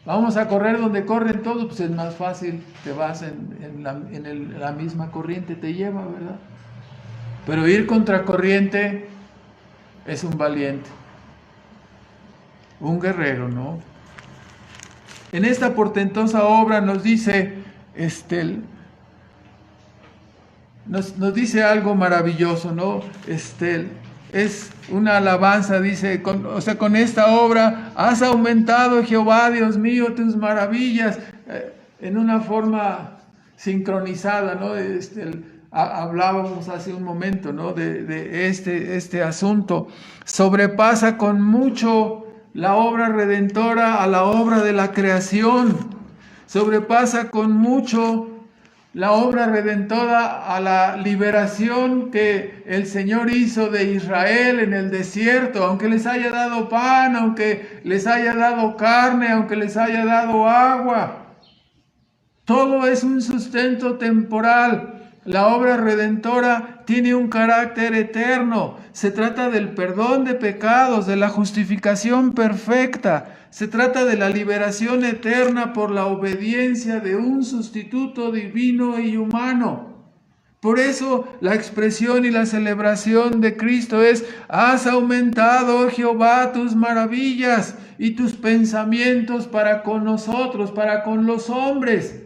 Vamos a correr donde corren todos, pues es más fácil, te vas en la misma corriente, te lleva, ¿verdad? Pero ir contracorriente es un valiente, un guerrero, ¿no? En esta portentosa obra nos dice, nos dice algo maravilloso, ¿no? Es una alabanza, dice, con esta obra has aumentado, Jehová, Dios mío, tus maravillas, en una forma sincronizada, ¿no? Hablábamos hace un momento, ¿no?, de este asunto. Sobrepasa con mucho la obra redentora a la obra de la creación. Sobrepasa con mucho la obra redentora a la liberación que el Señor hizo de Israel en el desierto, aunque les haya dado pan, aunque les haya dado carne, aunque les haya dado agua. Todo es un sustento temporal. La obra redentora tiene un carácter eterno. Se trata del perdón de pecados, de la justificación perfecta. Se trata de la liberación eterna por la obediencia de un sustituto divino y humano. Por eso la expresión y la celebración de Cristo es: has aumentado, Jehová, tus maravillas y tus pensamientos para con nosotros, para con los hombres.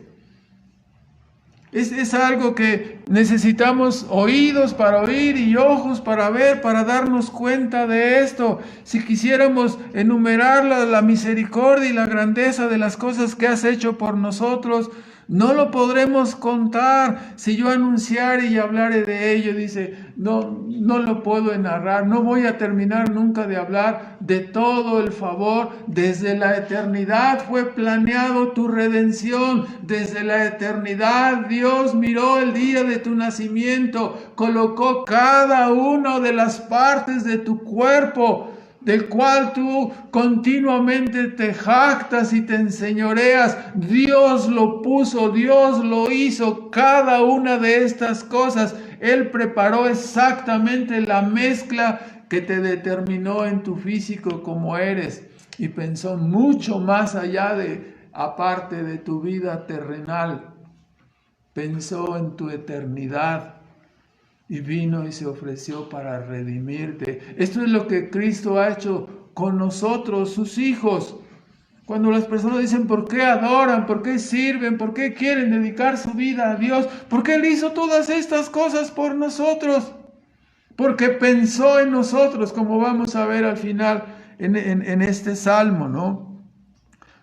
Es algo que necesitamos oídos para oír y ojos para ver, para darnos cuenta de esto. Si quisiéramos enumerar la misericordia y la grandeza de las cosas que has hecho por nosotros, no lo podremos contar. Si yo anunciare y hablare de ello, dice, no lo puedo narrar, no voy a terminar nunca de hablar de todo el favor. Desde la eternidad fue planeado tu redención. Desde la eternidad Dios miró el día de tu nacimiento, colocó cada una de las partes de tu cuerpo, del cual tú continuamente te jactas y te enseñoreas. Dios lo puso, Dios lo hizo, cada una de estas cosas. Él preparó exactamente la mezcla que te determinó en tu físico como eres, y pensó mucho más allá de aparte de tu vida terrenal, pensó en tu eternidad y vino y se ofreció para redimirte. Esto es lo que Cristo ha hecho con nosotros, sus hijos. Cuando las personas dicen, ¿por qué adoran? ¿Por qué sirven? ¿Por qué quieren dedicar su vida a Dios? Porque Él hizo todas estas cosas por nosotros. Porque pensó en nosotros, como vamos a ver al final en este salmo, ¿no?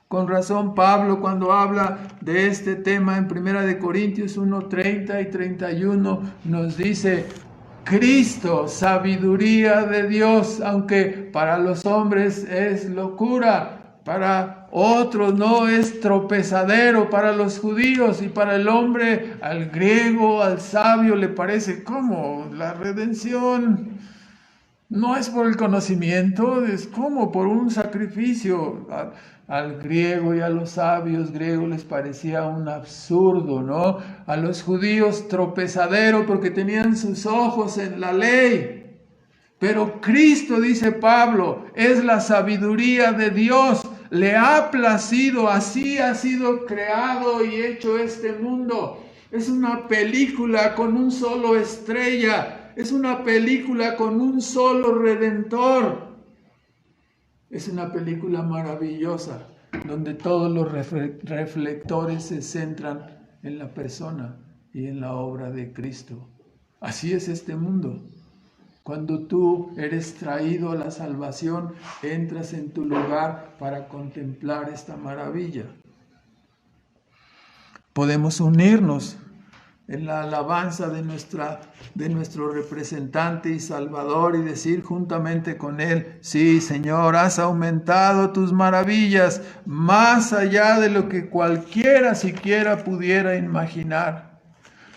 Con razón Pablo, cuando habla de este tema en 1 Corintios 1:30 y 31, nos dice: Cristo, sabiduría de Dios, aunque para los hombres es locura, para otros no, es tropezadero para los judíos, y para el hombre, al griego, al sabio, le parece como la redención. No es por el conocimiento, es como por un sacrificio. Al griego y a los sabios griegos les parecía un absurdo, ¿no? A los judíos tropezadero porque tenían sus ojos en la ley. Pero Cristo, dice Pablo, es la sabiduría de Dios. Le ha placido, así ha sido creado y hecho este mundo. Es una película con un solo estrella. Es una película con un solo redentor. Es una película maravillosa, donde todos los reflectores se centran en la persona y en la obra de Cristo. Así es este mundo. Cuando tú eres traído a la salvación, entras en tu lugar para contemplar esta maravilla. Podemos unirnos en la alabanza de nuestro representante y Salvador y decir juntamente con Él: sí, Señor, has aumentado tus maravillas más allá de lo que cualquiera siquiera pudiera imaginar.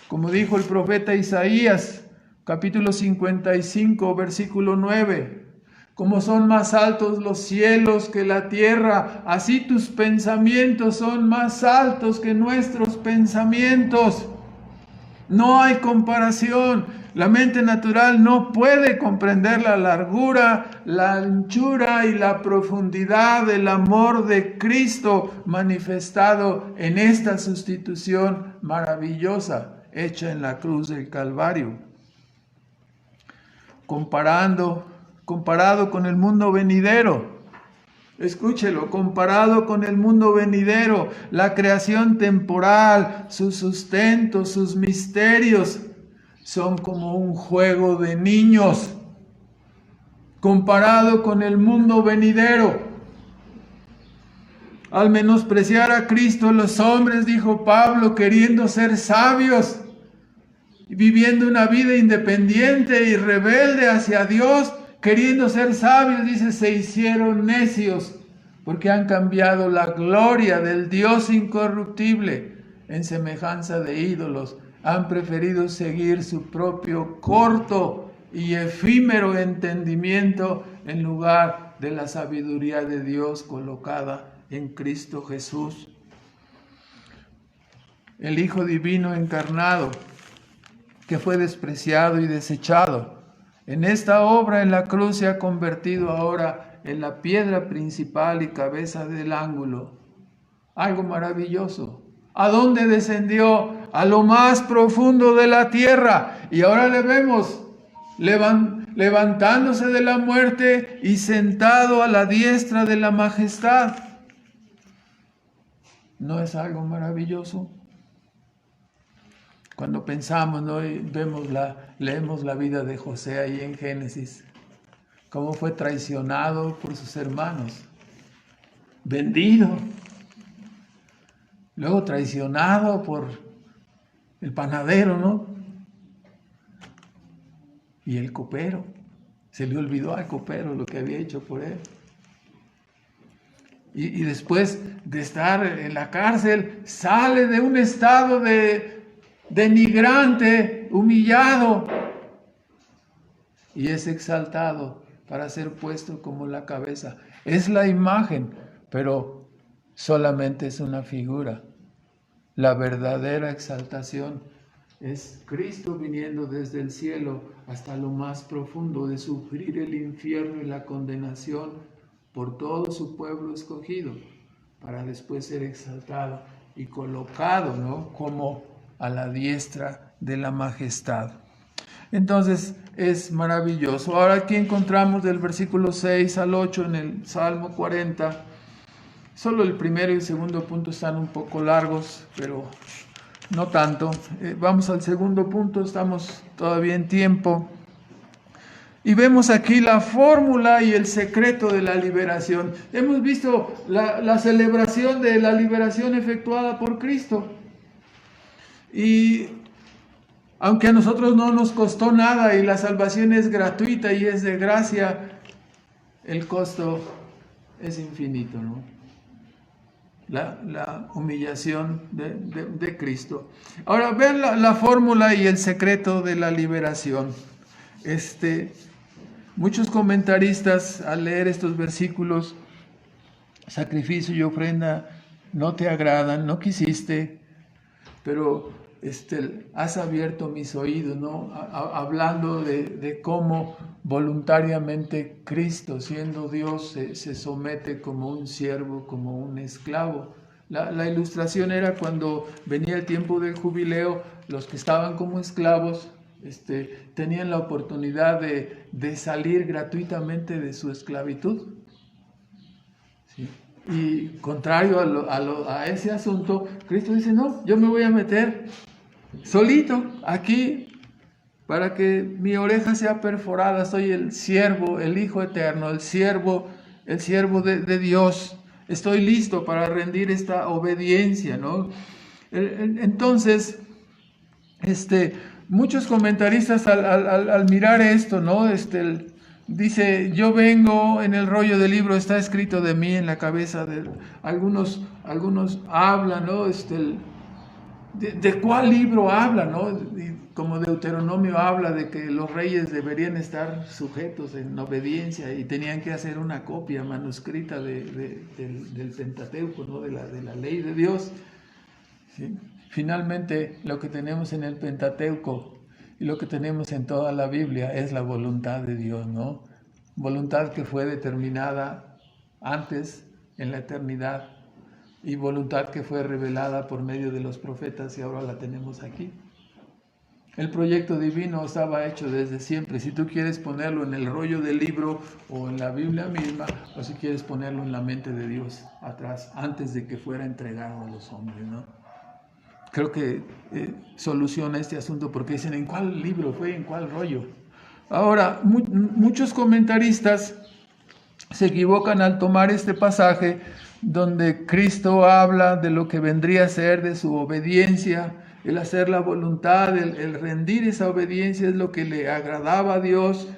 Como dijo el profeta Isaías, capítulo 55, versículo 9: como son más altos los cielos que la tierra, así tus pensamientos son más altos que nuestros pensamientos. No hay comparación. La mente natural no puede comprender la largura, la anchura y la profundidad del amor de Cristo manifestado en esta sustitución maravillosa hecha en la cruz del Calvario. Comparado con el mundo venidero. Escúchelo, comparado con el mundo venidero, la creación temporal, su sustento, sus misterios, son como un juego de niños. Comparado con el mundo venidero, al menospreciar a Cristo, los hombres, dijo Pablo, queriendo ser sabios, viviendo una vida independiente y rebelde hacia Dios, queriendo ser sabios, dice, se hicieron necios, porque han cambiado la gloria del Dios incorruptible en semejanza de ídolos. Han preferido seguir su propio corto y efímero entendimiento en lugar de la sabiduría de Dios colocada en Cristo Jesús, el Hijo Divino encarnado, que fue despreciado y desechado. En esta obra en la cruz se ha convertido ahora en la piedra principal y cabeza del ángulo. Algo maravilloso. ¿A dónde descendió? A lo más profundo de la tierra. Y ahora le vemos levantándose de la muerte y sentado a la diestra de la majestad. ¿No es algo maravilloso? Cuando pensamos, ¿no? Y leemos la vida de José ahí en Génesis, cómo fue traicionado por sus hermanos, vendido, luego traicionado por el panadero, ¿no? Y el copero, se le olvidó al copero lo que había hecho por él. Y después de estar en la cárcel, sale de un estado denigrante, humillado, y es exaltado para ser puesto como la cabeza. Es la imagen, pero solamente es una figura. La verdadera exaltación es Cristo viniendo desde el cielo hasta lo más profundo de sufrir el infierno y la condenación por todo su pueblo escogido, para después ser exaltado y colocado, ¿no?, como a la diestra de la majestad. Entonces es maravilloso. Ahora aquí encontramos del versículo 6 al 8 en el Salmo 40. Solo el primero y el segundo punto están un poco largos, pero no tanto. Vamos al segundo punto, estamos todavía en tiempo. Y vemos aquí la fórmula y el secreto de la liberación. Hemos visto la celebración de la liberación efectuada por Cristo. Y aunque a nosotros no nos costó nada y la salvación es gratuita y es de gracia, el costo es infinito, ¿no? La humillación de Cristo. Ahora vean la fórmula y el secreto de la liberación. Muchos comentaristas al leer estos versículos, sacrificio y ofrenda no te agradan, no quisiste, pero has abierto mis oídos, ¿no? Hablando de cómo voluntariamente Cristo, siendo Dios, se somete como un siervo, como un esclavo. La ilustración era cuando venía el tiempo del jubileo, los que estaban como esclavos tenían la oportunidad de salir gratuitamente de su esclavitud. ¿Sí? Y contrario a ese asunto, Cristo dice, no, yo me voy a meter solito aquí para que mi oreja sea perforada. Soy el siervo, el Hijo eterno, el siervo de Dios. Estoy listo para rendir esta obediencia, ¿no? Entonces, muchos comentaristas al mirar esto, ¿no? Dice, yo vengo, en el rollo del libro está escrito de mí en la cabeza de algunos hablan, ¿no? ¿De cuál libro habla, no? Y como Deuteronomio habla de que los reyes deberían estar sujetos en obediencia y tenían que hacer una copia manuscrita del Pentateuco, ¿no? De la ley de Dios. ¿Sí? Finalmente, lo que tenemos en el Pentateuco y lo que tenemos en toda la Biblia es la voluntad de Dios, ¿no? Voluntad que fue determinada antes, en la eternidad, y voluntad que fue revelada por medio de los profetas y ahora la tenemos aquí. El proyecto divino estaba hecho desde siempre. Si tú quieres ponerlo en el rollo del libro o en la Biblia misma, o si quieres ponerlo en la mente de Dios atrás, antes de que fuera entregado a los hombres, ¿no? Creo que soluciona este asunto porque dicen, ¿en cuál libro fue? ¿En cuál rollo? Ahora, muchos comentaristas se equivocan al tomar este pasaje donde Cristo habla de lo que vendría a ser de su obediencia, el hacer la voluntad, el rendir esa obediencia es lo que le agradaba a Dios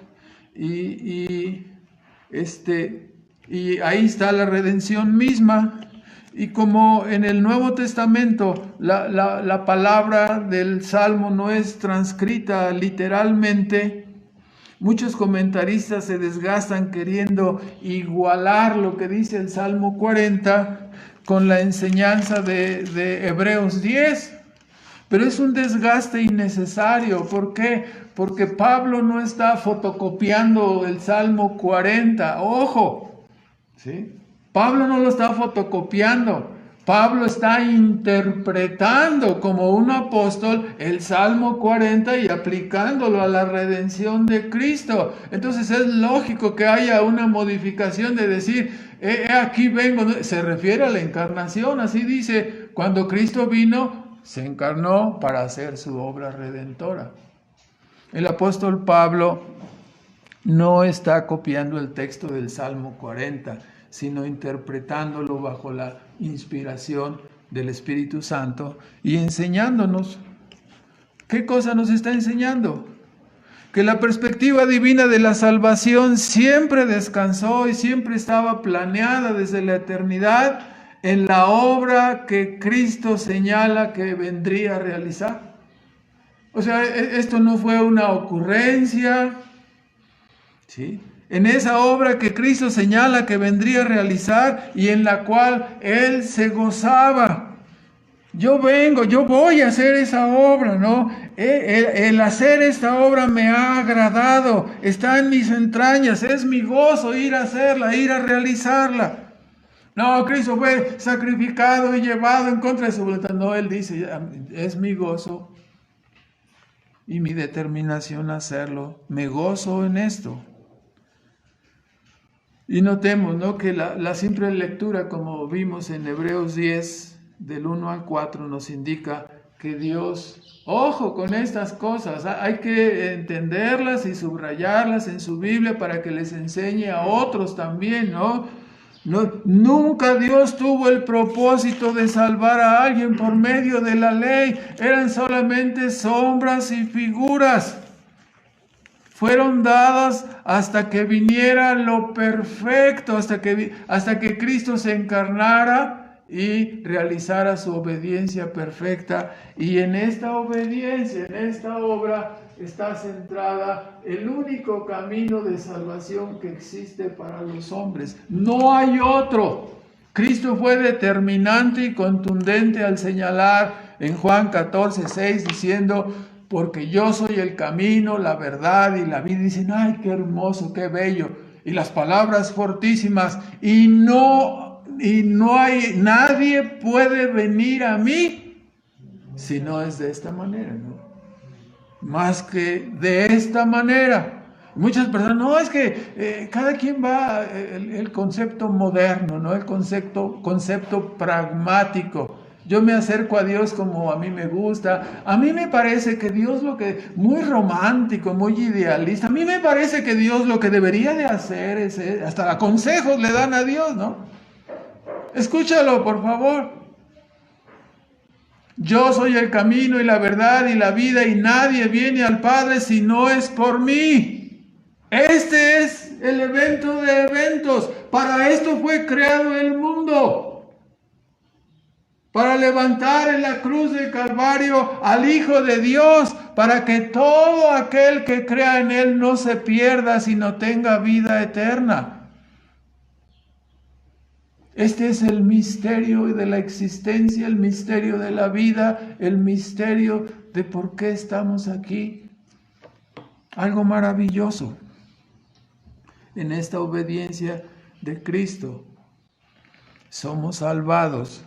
y ahí está la redención misma. Y como en el Nuevo Testamento la palabra del Salmo no es transcrita literalmente, muchos comentaristas se desgastan queriendo igualar lo que dice el Salmo 40 con la enseñanza de Hebreos 10. Pero es un desgaste innecesario. ¿Por qué? Porque Pablo no está fotocopiando el Salmo 40. ¡Ojo! ¿Sí? Pablo no lo está fotocopiando. Pablo está interpretando como un apóstol el Salmo 40 y aplicándolo a la redención de Cristo. Entonces es lógico que haya una modificación de decir, aquí vengo. Se refiere a la encarnación, así dice, cuando Cristo vino, se encarnó para hacer su obra redentora. El apóstol Pablo no está copiando el texto del Salmo 40, sino interpretándolo bajo la inspiración del Espíritu Santo y enseñándonos. ¿Qué cosa nos está enseñando? Que la perspectiva divina de la salvación siempre descansó y siempre estaba planeada desde la eternidad en la obra que Cristo señala que vendría a realizar. O sea, esto no fue una ocurrencia, ¿sí? En esa obra que Cristo señala que vendría a realizar y en la cual Él se gozaba. Yo voy a hacer esa obra, ¿no? El hacer esta obra me ha agradado, está en mis entrañas, es mi gozo ir a hacerla, ir a realizarla. No, Cristo fue sacrificado y llevado en contra de su voluntad. No, Él dice, es mi gozo y mi determinación hacerlo. Me gozo en esto. Y notemos, ¿no?, que la simple lectura, como vimos en Hebreos 10, del 1 al 4, nos indica que Dios, ojo con estas cosas, hay que entenderlas y subrayarlas en su Biblia para que les enseñe a otros también, ¿no? Nunca Dios tuvo el propósito de salvar a alguien por medio de la ley, eran solamente sombras y figuras. Fueron dadas hasta que viniera lo perfecto, hasta que Cristo se encarnara y realizara su obediencia perfecta. Y en esta obediencia, en esta obra, está centrada el único camino de salvación que existe para los hombres. No hay otro. Cristo fue determinante y contundente al señalar en Juan 14:6, diciendo: porque yo soy el camino, la verdad y la vida. Dicen, ay, qué hermoso, qué bello. Y las palabras fortísimas. Y no hay, nadie puede venir a mí si no es de esta manera, ¿no? Más que de esta manera. Muchas personas, no, es que cada quien va, el concepto moderno, ¿no? El concepto pragmático. Yo me acerco a Dios como a mí me gusta. A mí me parece que Dios muy romántico, muy idealista. A mí me parece que Dios lo que debería de hacer es, hasta consejos le dan a Dios, ¿no? Escúchalo, por favor. Yo soy el camino y la verdad y la vida, y nadie viene al Padre si no es por mí. Este es el evento de eventos. Para esto fue creado el mundo. Para levantar en la cruz del Calvario al Hijo de Dios, para que todo aquel que crea en Él no se pierda, sino tenga vida eterna. Este es el misterio de la existencia, el misterio de la vida, el misterio de por qué estamos aquí. Algo maravilloso en esta obediencia de Cristo. Somos salvados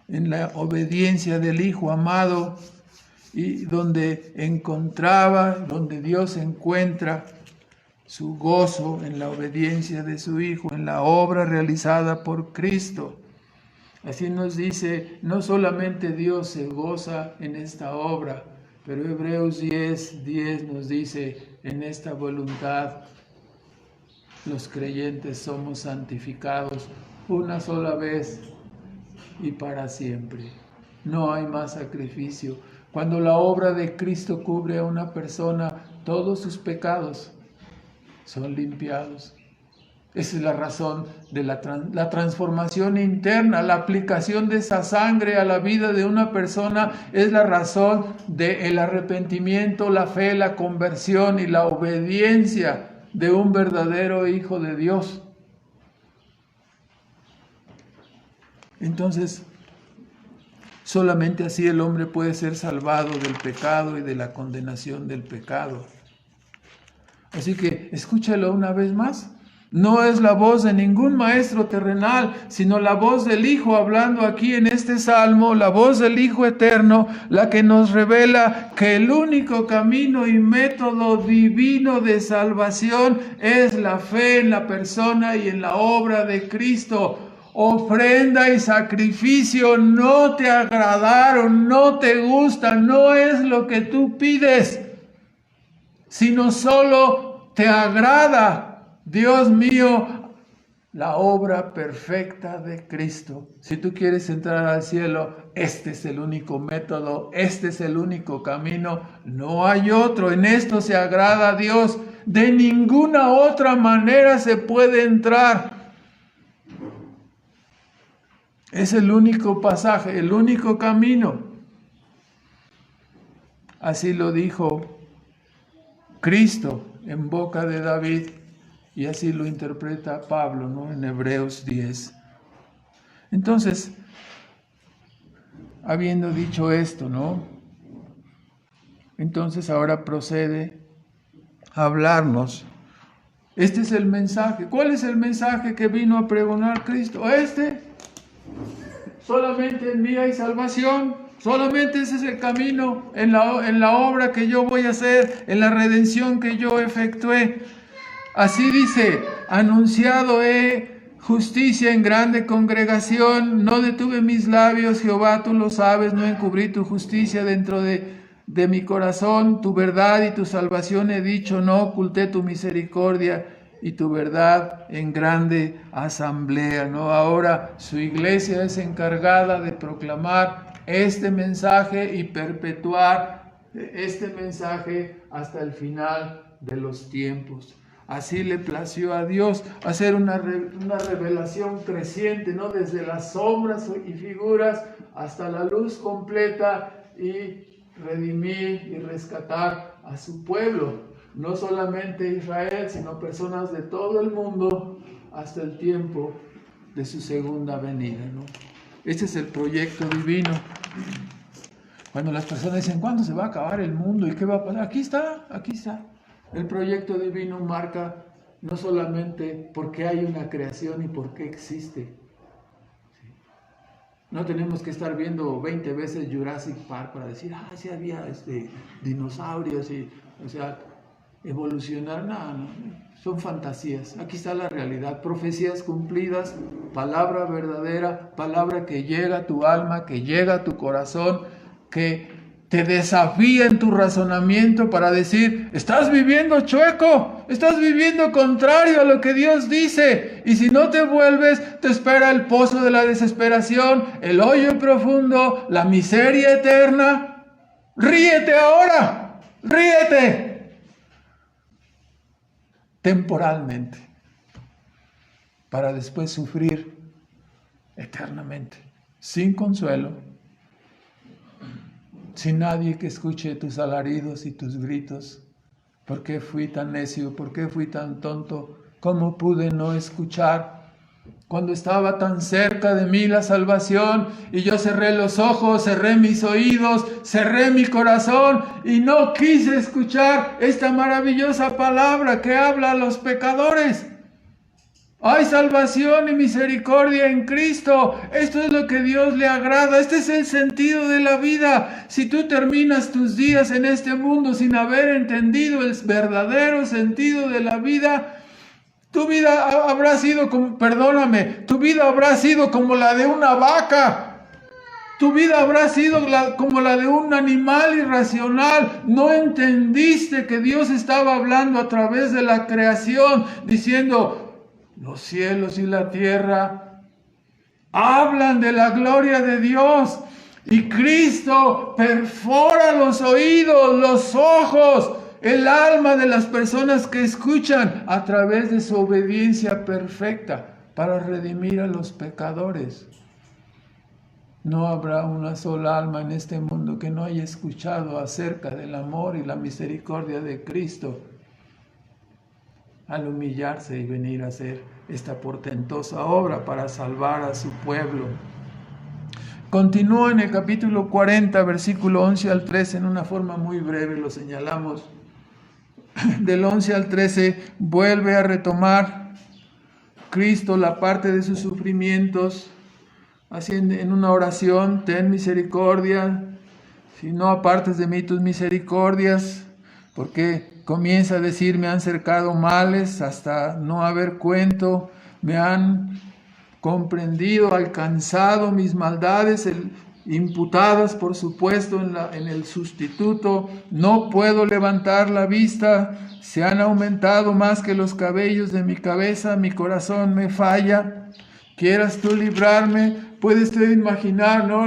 en la obediencia del Hijo amado, y donde Dios encuentra su gozo en la obediencia de su Hijo, en la obra realizada por Cristo. Así nos dice, no solamente Dios se goza en esta obra, pero Hebreos 10:10 nos dice, en esta voluntad los creyentes somos santificados una sola vez y para siempre. No hay más sacrificio. Cuando la obra de Cristo cubre a una persona, todos sus pecados son limpiados. Esa es la razón de la transformación interna, la aplicación de esa sangre a la vida de una persona es la razón del arrepentimiento, la fe, la conversión y la obediencia de un verdadero hijo de Dios. Entonces, solamente así el hombre puede ser salvado del pecado y de la condenación del pecado. Así que escúchalo una vez más. No es la voz de ningún maestro terrenal, sino la voz del Hijo hablando aquí en este salmo, la voz del Hijo eterno, la que nos revela que el único camino y método divino de salvación es la fe en la persona y en la obra de Cristo. Ofrenda y sacrificio no te agradaron, no te gustan, no es lo que tú pides, sino solo te agrada, Dios mío, la obra perfecta de Cristo. Si tú quieres entrar al cielo, este es el único método, este es el único camino, no hay otro. En esto se agrada a Dios. De ninguna otra manera se puede entrar. Es el único pasaje, el único camino. Así lo dijo Cristo en boca de David, y así lo interpreta Pablo, ¿no?, en Hebreos 10. Entonces, habiendo dicho esto, ¿no?, entonces ahora procede a hablarnos Este es el mensaje. ¿Cuál es el mensaje que vino a pregonar Cristo? Solamente en mí hay salvación. Solamente ese es el camino en la obra que yo voy a hacer, en la redención que yo efectué. Así dice, anunciado he justicia en grande congregación, no detuve mis labios, Jehová, tú lo sabes, no encubrí tu justicia dentro de mi corazón, tu verdad y tu salvación he dicho, no oculté tu misericordia y tu verdad en grande asamblea, ¿no? Ahora su iglesia es encargada de proclamar este mensaje y perpetuar este mensaje hasta el final de los tiempos. Así le plació a Dios hacer una revelación creciente, ¿no? Desde las sombras y figuras hasta la luz completa y redimir y rescatar a su pueblo. No solamente Israel, sino personas de todo el mundo hasta el tiempo de su segunda venida, ¿no? Este es el proyecto divino. Cuando las personas dicen, ¿cuándo se va a acabar el mundo? ¿Y qué va a pasar? Aquí está, aquí está. El proyecto divino marca no solamente por qué hay una creación y por qué existe. No tenemos que estar viendo 20 veces Jurassic Park para decir, sí había dinosaurios y, o sea, evolucionar, no, son fantasías. Aquí está la realidad, profecías cumplidas, palabra verdadera, palabra que llega a tu alma, que llega a tu corazón, que te desafía en tu razonamiento para decir, estás viviendo chueco, estás viviendo contrario a lo que Dios dice, y si no te vuelves, te espera el pozo de la desesperación, el hoyo profundo, la miseria eterna. Ríete ahora, ríete temporalmente, para después sufrir eternamente, sin consuelo, sin nadie que escuche tus alaridos y tus gritos. ¿Por qué fui tan necio? ¿Por qué fui tan tonto? ¿Cómo pude no escuchar cuando estaba tan cerca de mí la salvación? Y yo cerré los ojos, cerré mis oídos, cerré mi corazón y no quise escuchar esta maravillosa palabra que habla a los pecadores. Hay salvación y misericordia en Cristo. Esto es lo que Dios le agrada. Este es el sentido de la vida. Si tú terminas tus días en este mundo sin haber entendido el verdadero sentido de la vida, tu vida habrá sido como, tu vida habrá sido como la de una vaca. Tu vida habrá sido como la de un animal irracional. No entendiste que Dios estaba hablando a través de la creación, diciendo, los cielos y la tierra hablan de la gloria de Dios. Y Cristo perfora los oídos, los ojos, el alma de las personas que escuchan a través de su obediencia perfecta para redimir a los pecadores. No habrá una sola alma en este mundo que no haya escuchado acerca del amor y la misericordia de Cristo al humillarse y venir a hacer esta portentosa obra para salvar a su pueblo. Continúa en el capítulo 40, versículo 11 al 13, en una forma muy breve lo señalamos. Del 11 al 13 vuelve a retomar Cristo la parte de sus sufrimientos, haciendo en una oración, ten misericordia, si no apartes de mí tus misericordias, porque comienza a decir, me han cercado males hasta no haber cuento, me han comprendido, alcanzado mis maldades, imputadas por supuesto en el sustituto, no puedo levantar la vista, se han aumentado más que los cabellos de mi cabeza, mi corazón me falla, quieras tú librarme. Puede usted imaginar, ¿no?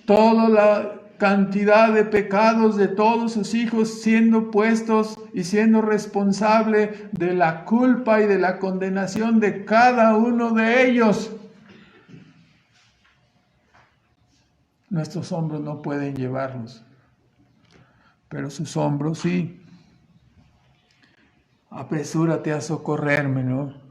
Toda la cantidad de pecados de todos sus hijos siendo puestos y siendo responsable de la culpa y de la condenación de cada uno de ellos. Nuestros hombros no pueden llevarlos, pero sus hombros sí. Apresúrate a socorrerme, ¿no?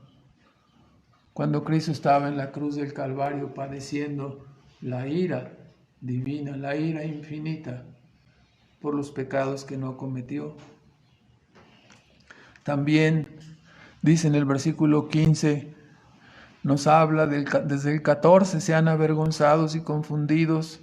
Cuando Cristo estaba en la cruz del Calvario padeciendo la ira divina, la ira infinita por los pecados que no cometió. También Dice en el versículo 15, nos habla desde el 14, sean avergonzados y confundidos,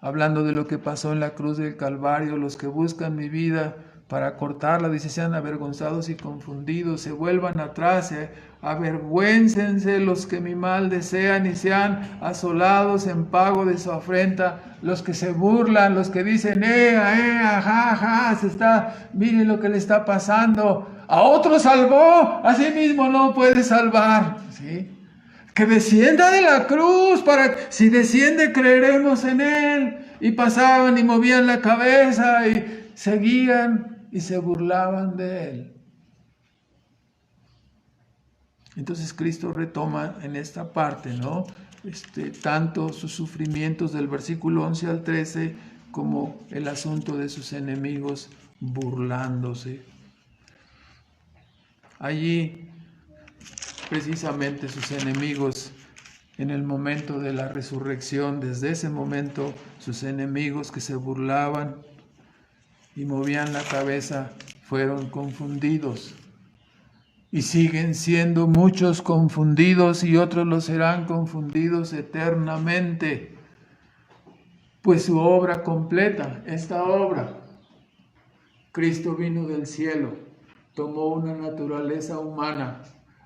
hablando de lo que pasó en la cruz del Calvario, los que buscan mi vida para cortarla, dice, sean avergonzados y confundidos, se vuelvan atrás, avergüéncense los que mi mal desean y sean asolados en pago de su afrenta, los que se burlan, los que dicen, miren lo que le está pasando, a otro salvó, a sí mismo no puede salvar, ¿sí? Que descienda de la cruz, si desciende creeremos en él. Y pasaban y movían la cabeza y seguían y se burlaban de él. Entonces Cristo retoma en esta parte, ¿no? Tanto sus sufrimientos del versículo 11 al 13 como el asunto de sus enemigos burlándose. Allí, precisamente sus enemigos, en el momento de la resurrección, desde ese momento, sus enemigos que se burlaban y movían la cabeza fueron confundidos. Y siguen siendo muchos confundidos y otros los serán confundidos eternamente. Pues su obra completa, esta obra, Cristo vino del cielo, tomó una naturaleza humana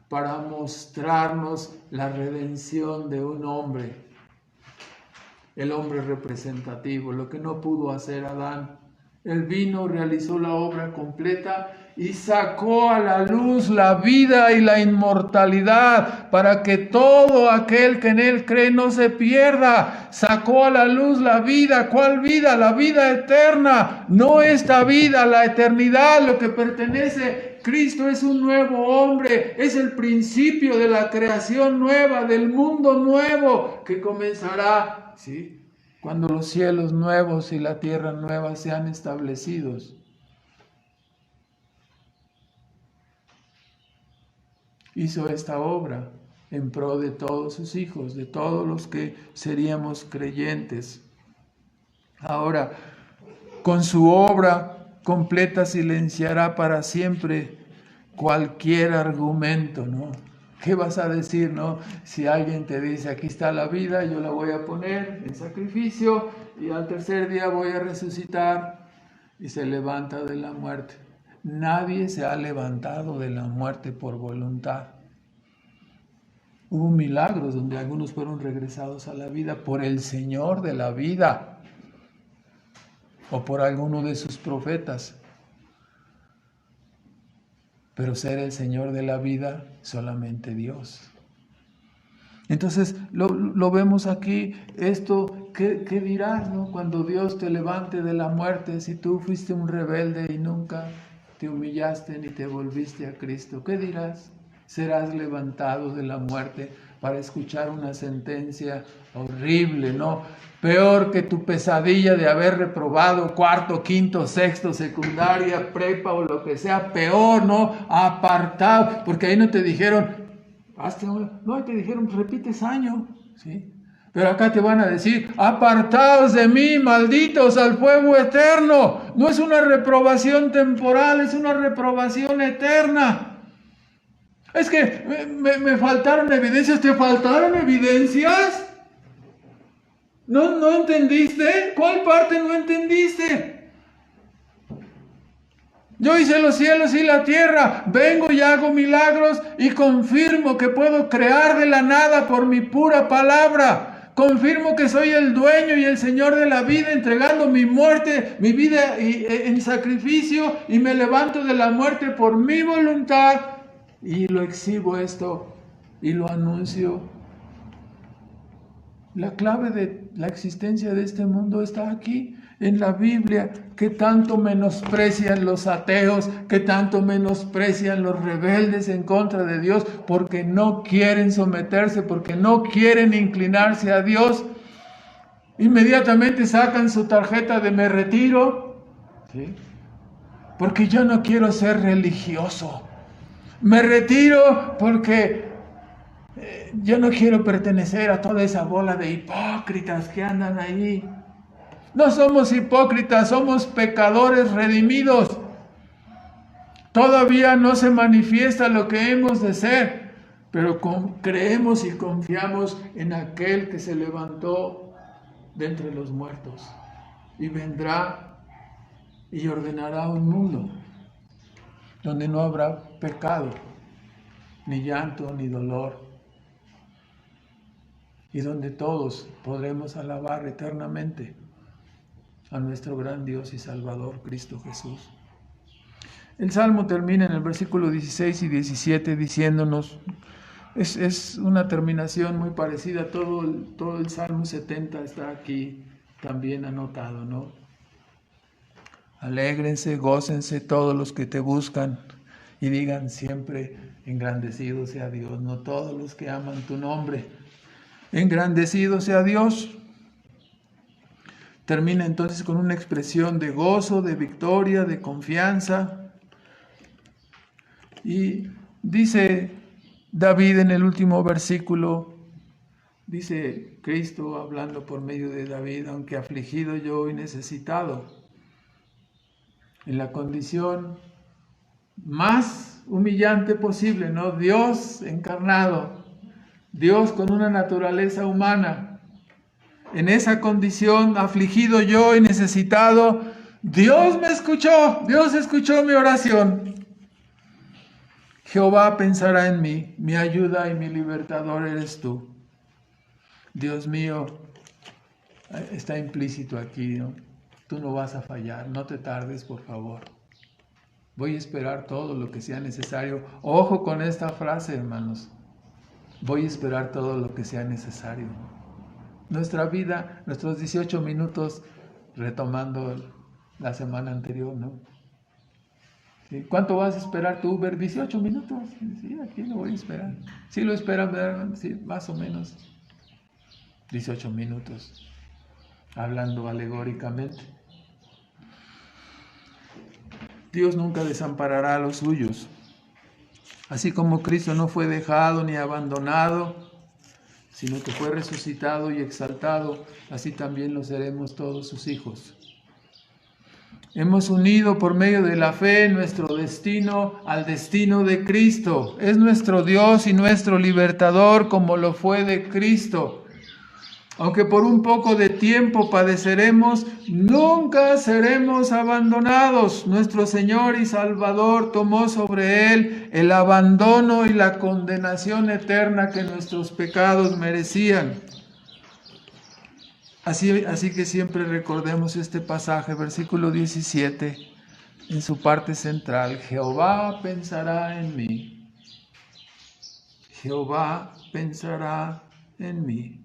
para mostrarnos la redención de un hombre, el hombre representativo, lo que no pudo hacer Adán. Él vino, realizó la obra completa y sacó a la luz la vida y la inmortalidad para que todo aquel que en él cree no se pierda. Sacó a la luz la vida. ¿Cuál vida? La vida eterna. No esta vida, la eternidad, lo que pertenece. Cristo es un nuevo hombre, es el principio de la creación nueva, del mundo nuevo que comenzará, ¿sí?, cuando los cielos nuevos y la tierra nueva sean establecidos. Hizo esta obra en pro de todos sus hijos, de todos los que seríamos creyentes. Ahora, con su obra completa silenciará para siempre cualquier argumento, ¿no? ¿Qué vas a decir, no? Si alguien te dice, aquí está la vida, yo la voy a poner en sacrificio y al tercer día voy a resucitar, y se levanta de la muerte. Nadie se ha levantado de la muerte por voluntad. Hubo milagros donde algunos fueron regresados a la vida por el Señor de la vida o por alguno de sus profetas. Pero ser el Señor de la vida, solamente Dios. Entonces, lo vemos aquí, esto, ¿qué dirás, no? Cuando Dios te levante de la muerte, si tú fuiste un rebelde y nunca te humillaste ni te volviste a Cristo, ¿qué dirás? Serás levantado de la muerte para escuchar una sentencia horrible, ¿no? Peor que tu pesadilla de haber reprobado cuarto, quinto, sexto, secundaria, prepa o lo que sea, peor, ¿no? Apartado, porque ahí no te dijeron, no, te dijeron, repites año, ¿sí? Pero acá te van a decir, apartados de mí, malditos, al fuego eterno. No es una reprobación temporal, es una reprobación eterna. Es que me faltaron evidencias. ¿Te faltaron evidencias? ¿No entendiste? ¿Cuál parte no entendiste? Yo hice los cielos y la tierra, vengo y hago milagros y confirmo que puedo crear de la nada por mi pura palabra. Confirmo que soy el dueño y el Señor de la vida, entregando mi muerte, mi vida en sacrificio, y me levanto de la muerte por mi voluntad. Y lo exhibo esto y lo anuncio. La clave de la existencia de este mundo está aquí, en la Biblia, que tanto menosprecian los ateos, que tanto menosprecian los rebeldes en contra de Dios, porque no quieren someterse, porque no quieren inclinarse a Dios. Inmediatamente sacan su tarjeta de me retiro, ¿sí? Porque yo no quiero ser religioso. Me retiro porque yo no quiero pertenecer a toda esa bola de hipócritas que andan ahí. No somos hipócritas, somos pecadores redimidos. Todavía no se manifiesta lo que hemos de ser, pero creemos y confiamos en aquel que se levantó de entre los muertos y vendrá y ordenará un mundo donde no habrá pecado, ni llanto, ni dolor, y donde todos podremos alabar eternamente a nuestro gran Dios y Salvador, Cristo Jesús. El Salmo termina en el versículo 16 y 17 diciéndonos, es una terminación muy parecida, todo el Salmo 70 está aquí también anotado, ¿no? Alégrense, gócense todos los que te buscan y digan siempre, engrandecido sea Dios, no todos los que aman tu nombre, engrandecido sea Dios. Termina entonces con una expresión de gozo, de victoria, de confianza. Y dice David en el último versículo, dice Cristo hablando por medio de David, aunque afligido yo y necesitado, en la condición más humillante posible, ¿no? Dios encarnado, Dios con una naturaleza humana. En esa condición, afligido yo y necesitado, Dios me escuchó, Dios escuchó mi oración. Jehová pensará en mí, mi ayuda y mi libertador eres tú. Dios mío, está implícito aquí, ¿no? Tú no vas a fallar, no te tardes, por favor. Voy a esperar todo lo que sea necesario. Ojo con esta frase, hermanos. Voy a esperar todo lo que sea necesario. Nuestra vida, nuestros 18 minutos, retomando la semana anterior, ¿no? ¿Sí? ¿Cuánto vas a esperar tú, Uber? 18 minutos. Sí, aquí lo voy a esperar. Sí lo esperan, ¿verdad? Sí, más o menos. 18 minutos. Hablando alegóricamente. Dios nunca desamparará a los suyos. Así como Cristo no fue dejado ni abandonado, sino que fue resucitado y exaltado, así también lo seremos todos sus hijos. Hemos unido por medio de la fe nuestro destino al destino de Cristo. Es nuestro Dios y nuestro libertador como lo fue de Cristo. Aunque por un poco de tiempo padeceremos, nunca seremos abandonados. Nuestro Señor y Salvador tomó sobre Él el abandono y la condenación eterna que nuestros pecados merecían. Así que siempre recordemos este pasaje, versículo 17, en su parte central. Jehová pensará en mí. Jehová pensará en mí.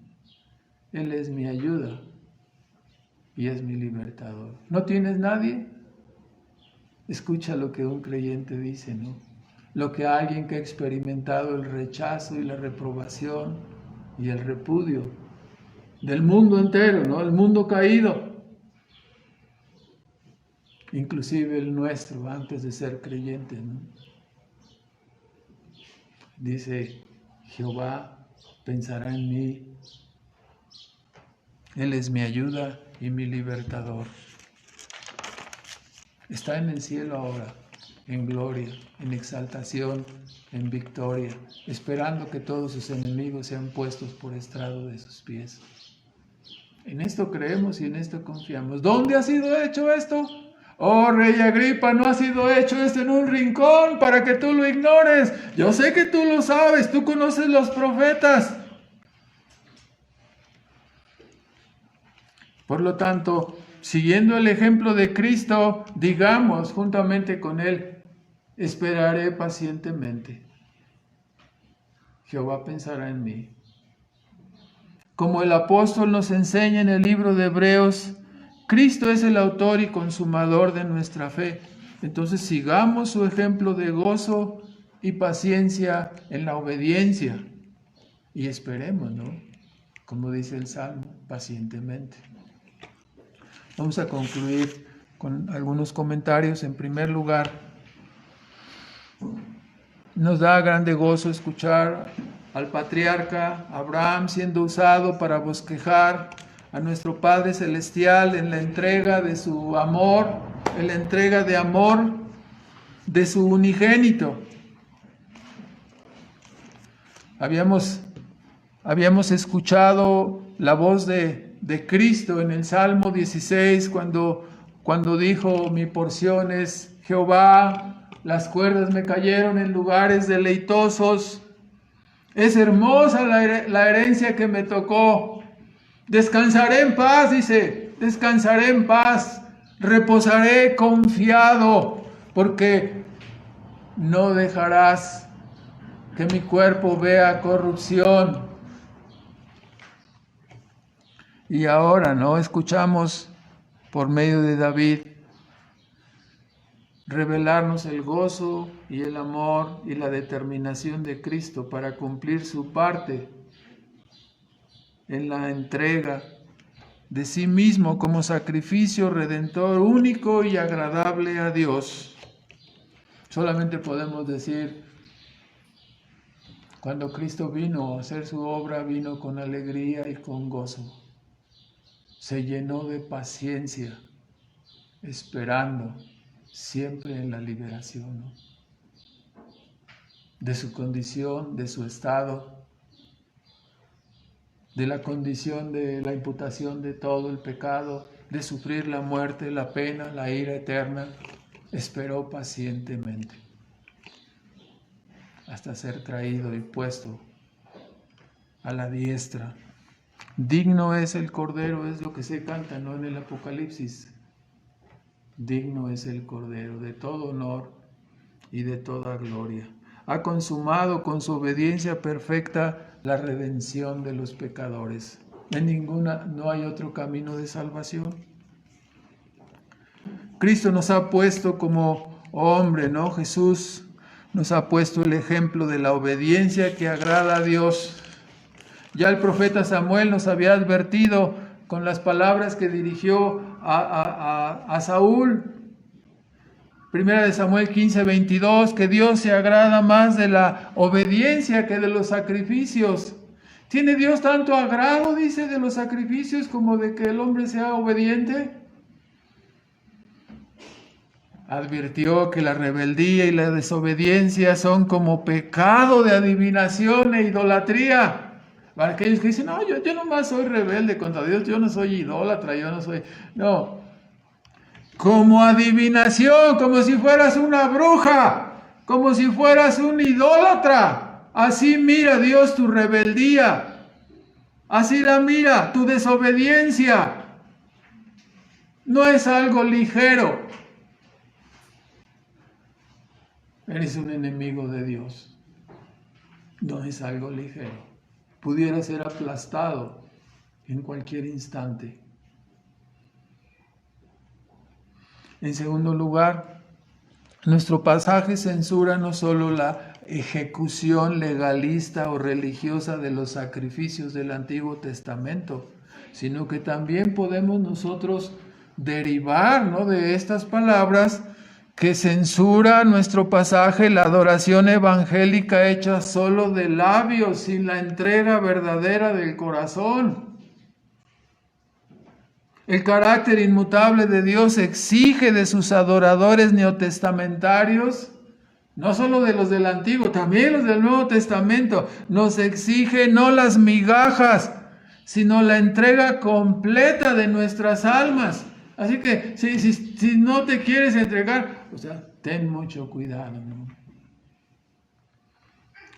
Él es mi ayuda y es mi libertador. ¿No tienes nadie? Escucha lo que un creyente dice, ¿no? Lo que alguien que ha experimentado el rechazo y la reprobación y el repudio del mundo entero, ¿no? El mundo caído, inclusive el nuestro antes de ser creyentes, ¿no? Dice, Jehová pensará en mí. Él es mi ayuda y mi libertador. Está en el cielo ahora, en gloria, en exaltación, en victoria, esperando que todos sus enemigos sean puestos por estrado de sus pies. En esto creemos y en esto confiamos. ¿Dónde ha sido hecho esto? Oh, Rey Agripa, no ha sido hecho esto en un rincón para que tú lo ignores. Yo sé que tú lo sabes, tú conoces los profetas. Por lo tanto, siguiendo el ejemplo de Cristo, digamos juntamente con Él, esperaré pacientemente. Jehová pensará en mí. Como el apóstol nos enseña en el libro de Hebreos, Cristo es el autor y consumador de nuestra fe. Entonces sigamos su ejemplo de gozo y paciencia en la obediencia. Y esperemos, ¿no? Como dice el Salmo, pacientemente. Vamos a concluir con algunos comentarios. En primer lugar, nos da grande gozo escuchar al patriarca Abraham siendo usado para bosquejar a nuestro Padre Celestial en la entrega de su amor, en la entrega de amor de su unigénito. Habíamos escuchado la voz de Cristo en el Salmo 16 cuando dijo: mi porción es Jehová, las cuerdas me cayeron en lugares deleitosos. Es hermosa la herencia que me tocó. Descansaré en paz, dice, descansaré en paz, reposaré confiado, porque no dejarás que mi cuerpo vea corrupción. Y ahora, ¿no? Escuchamos por medio de David revelarnos el gozo y el amor y la determinación de Cristo para cumplir su parte en la entrega de sí mismo como sacrificio redentor único y agradable a Dios. Solamente podemos decir, cuando Cristo vino a hacer su obra, vino con alegría y con gozo. Se llenó de paciencia, esperando siempre en la liberación, ¿no? De su condición, de su estado, de la condición de la imputación de todo el pecado, de sufrir la muerte, la pena, la ira eterna. Esperó pacientemente hasta ser traído y puesto a la diestra. Digno es el Cordero, es lo que se canta, ¿no?, en el Apocalipsis. Digno es el Cordero de todo honor y de toda gloria. Ha consumado con su obediencia perfecta la redención de los pecadores. No hay otro camino de salvación. Cristo nos ha puesto como hombre, ¿no? Jesús nos ha puesto el ejemplo de la obediencia que agrada a Dios. Ya el profeta Samuel nos había advertido con las palabras que dirigió a Saúl. Primera de Samuel 15:22, que Dios se agrada más de la obediencia que de los sacrificios. ¿Tiene Dios tanto agrado, dice, de los sacrificios como de que el hombre sea obediente? Advirtió que la rebeldía y la desobediencia son como pecado de adivinación e idolatría. Para aquellos que dicen, no, yo nomás soy rebelde contra Dios, yo no soy idólatra, yo no soy... No, como adivinación, como si fueras una bruja, como si fueras un idólatra. Así mira Dios tu rebeldía, así la mira tu desobediencia. No es algo ligero. Eres un enemigo de Dios. No es algo ligero. Pudiera ser aplastado en cualquier instante. En segundo lugar, nuestro pasaje censura no solo la ejecución legalista o religiosa de los sacrificios del Antiguo Testamento, sino que también podemos nosotros derivar, ¿no?, de estas palabras que censura nuestro pasaje la adoración evangélica hecha solo de labios, sin la entrega verdadera del corazón. El carácter inmutable de Dios exige de sus adoradores neotestamentarios, no solo de los del Antiguo, también los del Nuevo Testamento, nos exige no las migajas, sino la entrega completa de nuestras almas. Así que si no te quieres entregar, o sea, ten mucho cuidado, ¿no?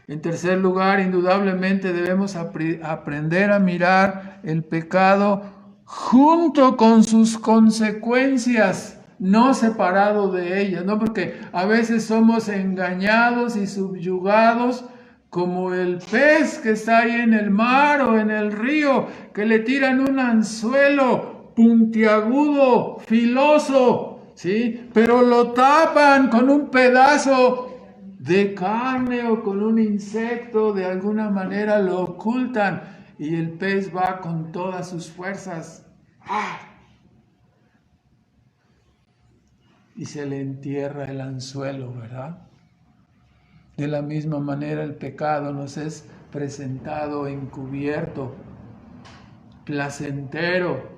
En tercer lugar, indudablemente debemos aprender a mirar el pecado junto con sus consecuencias, no separado de ellas, ¿no? Porque a veces somos engañados y subyugados como el pez que está ahí en el mar o en el río, que le tiran un anzuelo puntiagudo, filoso, ¿sí? Pero lo tapan con un pedazo de carne o con un insecto, de alguna manera lo ocultan y el pez va con todas sus fuerzas y se le entierra el anzuelo, ¿verdad? De la misma manera el pecado nos es presentado encubierto, placentero.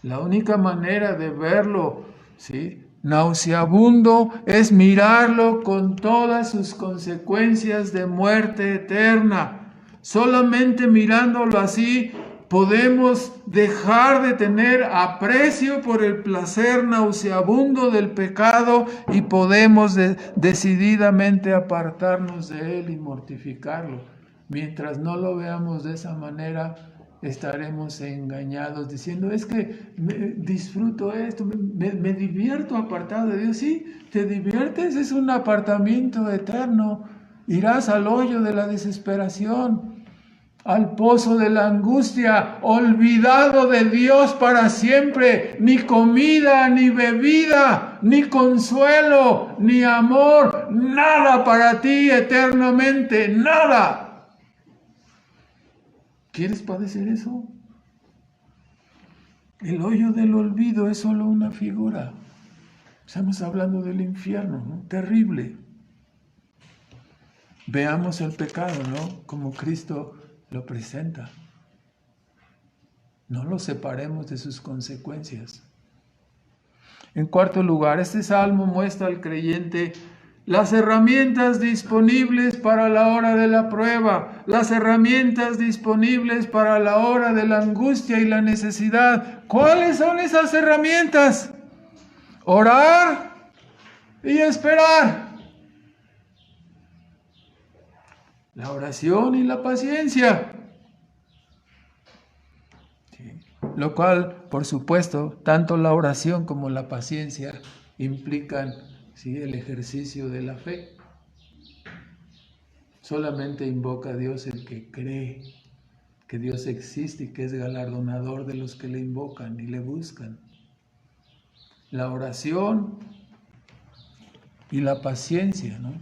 La única manera de verlo, ¿sí?, Nauseabundo es mirarlo con todas sus consecuencias de muerte eterna. Solamente mirándolo así podemos dejar de tener aprecio por el placer nauseabundo del pecado y podemos decididamente apartarnos de él y mortificarlo. Mientras no lo veamos de esa manera, estaremos engañados diciendo, es que disfruto esto, me divierto apartado de Dios. Sí, te diviertes, es un apartamiento eterno. Irás al hoyo de la desesperación, al pozo de la angustia, olvidado de Dios para siempre. Ni comida, ni bebida, ni consuelo, ni amor, nada para ti eternamente, nada. ¿Quieres padecer eso? El hoyo del olvido es solo una figura. Estamos hablando del infierno, ¿no? Terrible. Veamos el pecado, ¿no? Como Cristo lo presenta. No lo separemos de sus consecuencias. En cuarto lugar, este salmo muestra al creyente las herramientas disponibles para la hora de la prueba, las herramientas disponibles para la hora de la angustia y la necesidad. ¿Cuáles son esas herramientas? Orar y esperar. La oración y la paciencia. Sí. Lo cual, por supuesto, tanto la oración como la paciencia implican, ¿sí?, el ejercicio de la fe. Solamente invoca a Dios el que cree que Dios existe y que es galardonador de los que le invocan y le buscan. La oración y la paciencia, ¿no?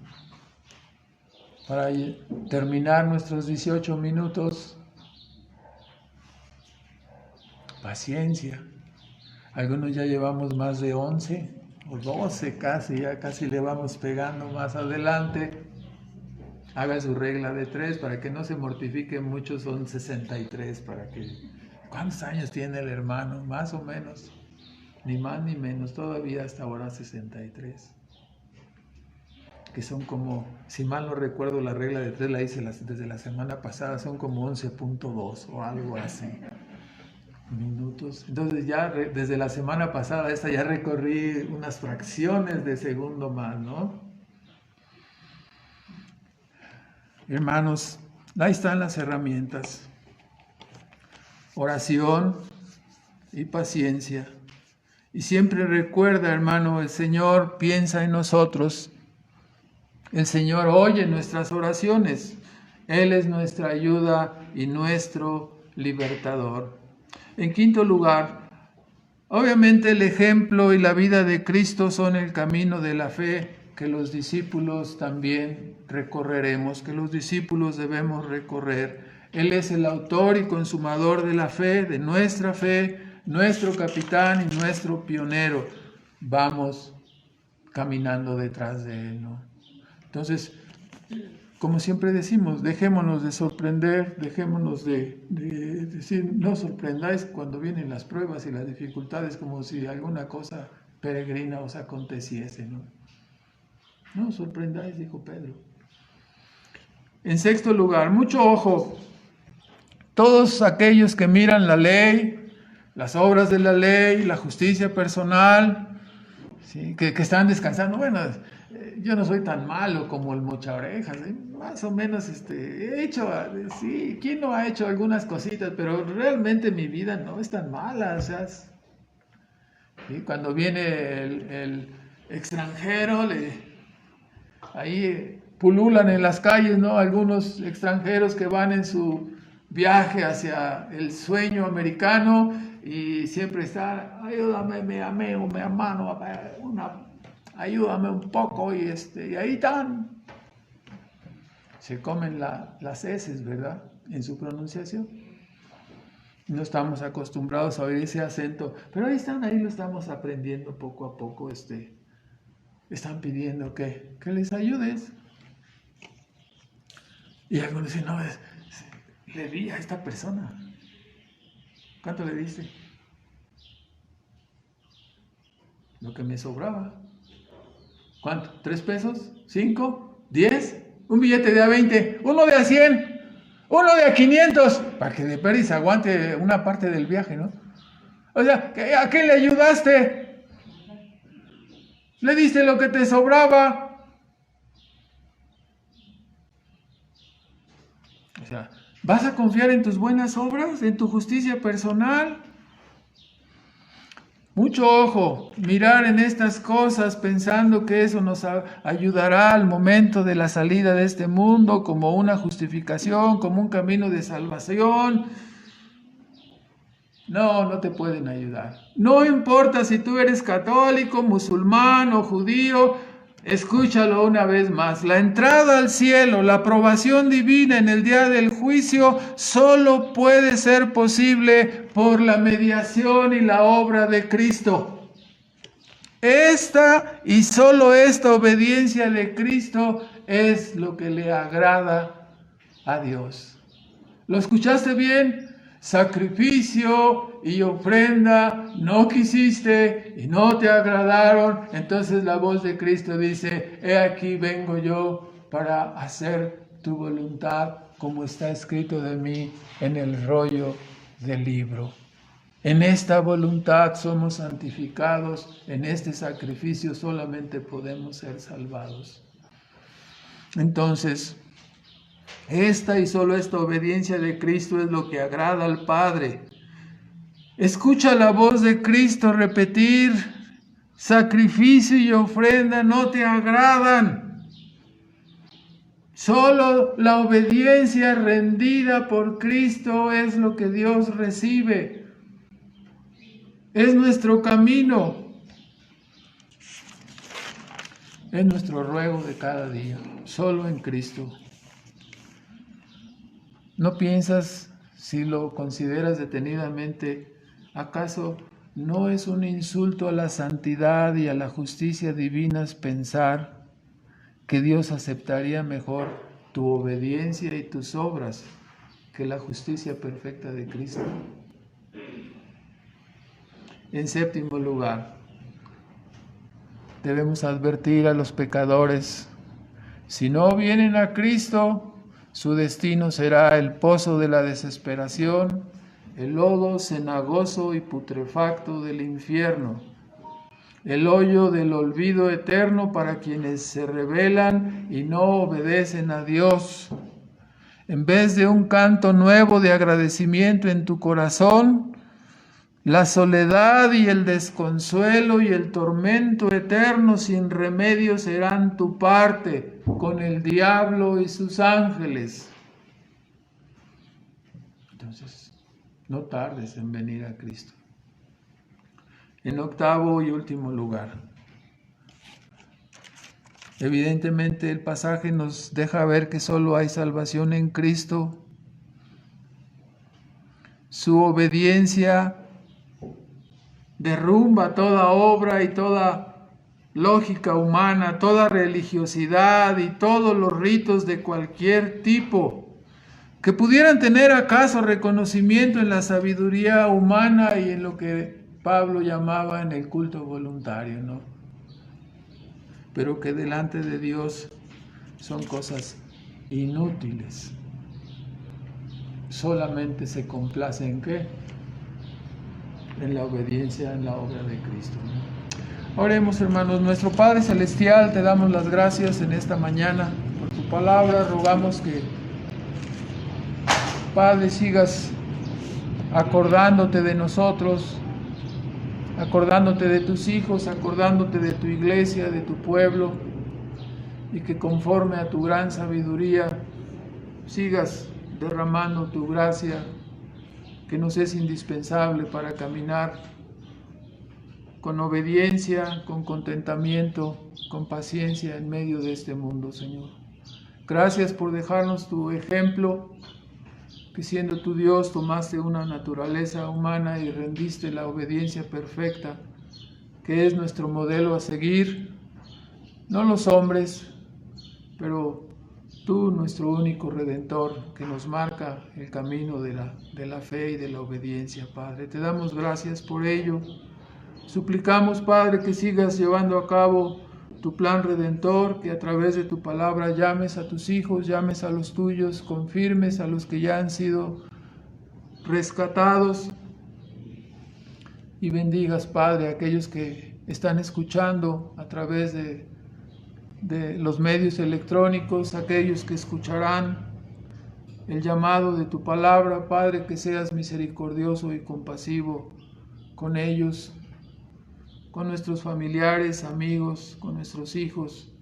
Para terminar nuestros 18 minutos, paciencia. Algunos ya llevamos más de 11 o 12 casi, ya casi le vamos pegando más adelante. Haga su regla de 3 para que no se mortifique mucho, son 63 para que... ¿Cuántos años tiene el hermano? Más o menos, ni más ni menos, todavía hasta ahora 63. Que son como, si mal no recuerdo, la regla de 3 la hice desde la semana pasada, son como 11.2 o algo así. Minutos. Entonces ya desde la semana pasada esta ya recorrí unas fracciones de segundo más, ¿no? Hermanos, ahí están las herramientas. Oración y paciencia. Y siempre recuerda, hermano, el Señor piensa en nosotros. El Señor oye nuestras oraciones. Él es nuestra ayuda y nuestro libertador. En quinto lugar, obviamente el ejemplo y la vida de Cristo son el camino de la fe que los discípulos también recorreremos, que los discípulos debemos recorrer. Él es el autor y consumador de la fe, de nuestra fe, nuestro capitán y nuestro pionero. Vamos caminando detrás de Él, ¿no? Entonces, como siempre decimos, dejémonos de sorprender, dejémonos de decir, no sorprendáis cuando vienen las pruebas y las dificultades como si alguna cosa peregrina os aconteciese, ¿no? No os sorprendáis, dijo Pedro. En sexto lugar, mucho ojo, todos aquellos que miran la ley, las obras de la ley, la justicia personal, ¿sí?, que están descansando. Bueno, yo no soy tan malo como el mocha orejas, ¿eh? Más o menos he hecho, sí, ¿quién no ha hecho algunas cositas? Pero realmente mi vida no es tan mala, o sea, ¿sí? Cuando viene el extranjero, ahí pululan en las calles, ¿no? Algunos extranjeros que van en su viaje hacia el sueño americano y siempre están, ayúdame, mi amigo, mi hermano, ayúdame un poco, y ahí están. Se comen las heces, ¿verdad?, en su pronunciación. No estamos acostumbrados a oír ese acento, pero ahí están, ahí lo estamos aprendiendo poco a poco. Están pidiendo que les ayudes. Y algunos dicen, no, le di a esta persona. ¿Cuánto le diste? lo que me sobraba. ¿Cuánto? ¿3 pesos? ¿5? ¿10? Un billete de A20, uno de A100, uno de A500, para que de pérdida se aguante una parte del viaje, ¿no? O sea, ¿a qué le ayudaste? Le diste lo que te sobraba. O sea, ¿vas a confiar en tus buenas obras, en tu justicia personal? Mucho ojo, mirar en estas cosas pensando que eso nos ayudará al momento de la salida de este mundo como una justificación, como un camino de salvación. No, no te pueden ayudar. No importa si tú eres católico, musulmán o judío, escúchalo una vez más. La entrada al cielo, la aprobación divina en el día del juicio, solo puede ser posible por la mediación y la obra de Cristo. Esta y solo esta obediencia de Cristo es lo que le agrada a Dios. ¿Lo escuchaste bien? Sacrificio y ofrenda no quisiste y no te agradaron. Entonces la voz de Cristo dice: he aquí vengo yo para hacer tu voluntad, como está escrito de mí en el rollo del libro. En esta voluntad somos santificados, en este sacrificio solamente podemos ser salvados. Entonces, esta y solo esta obediencia de Cristo es lo que agrada al Padre. Escucha la voz de Cristo repetir: sacrificio y ofrenda no te agradan. Solo la obediencia rendida por Cristo es lo que Dios recibe. Es nuestro camino. Es nuestro ruego de cada día. Solo en Cristo. ¿No piensas, si lo consideras detenidamente, acaso no es un insulto a la santidad y a la justicia divinas pensar que Dios aceptaría mejor tu obediencia y tus obras que la justicia perfecta de Cristo? En séptimo lugar, debemos advertir a los pecadores: si no vienen a Cristo, su destino será el pozo de la desesperación, el lodo cenagoso y putrefacto del infierno, el hoyo del olvido eterno para quienes se rebelan y no obedecen a Dios. En vez de un canto nuevo de agradecimiento en tu corazón, la soledad y el desconsuelo y el tormento eterno sin remedio serán tu parte con el diablo y sus ángeles. Entonces, no tardes en venir a Cristo. En octavo y último lugar, evidentemente el pasaje nos deja ver que solo hay salvación en Cristo. Su obediencia derrumba toda obra y toda lógica humana, toda religiosidad y todos los ritos de cualquier tipo, que pudieran tener acaso reconocimiento en la sabiduría humana y en lo que Pablo llamaba en el culto voluntario, ¿no? Pero que delante de Dios son cosas inútiles. Solamente se complace en ¿qué? En la obediencia, en la obra de Cristo. Oremos, hermanos. Nuestro Padre Celestial, te damos las gracias en esta mañana por tu palabra. Rogamos que, Padre, sigas acordándote de nosotros, acordándote de tus hijos, acordándote de tu iglesia, de tu pueblo, y que conforme a tu gran sabiduría sigas derramando tu gracia, que nos es indispensable para caminar con obediencia, con contentamiento, con paciencia en medio de este mundo, Señor. Gracias por dejarnos tu ejemplo, que siendo tu Dios tomaste una naturaleza humana y rendiste la obediencia perfecta, que es nuestro modelo a seguir, no los hombres, pero tú, nuestro único Redentor, que nos marca el camino de la fe y de la obediencia, Padre. Te damos gracias por ello. Suplicamos, Padre, que sigas llevando a cabo tu plan redentor, que a través de tu palabra llames a tus hijos, llames a los tuyos, confirmes a los que ya han sido rescatados y bendigas, Padre, a aquellos que están escuchando a través de los medios electrónicos, aquellos que escucharán el llamado de tu palabra. Padre, que seas misericordioso y compasivo con ellos, con nuestros familiares, amigos, con nuestros hijos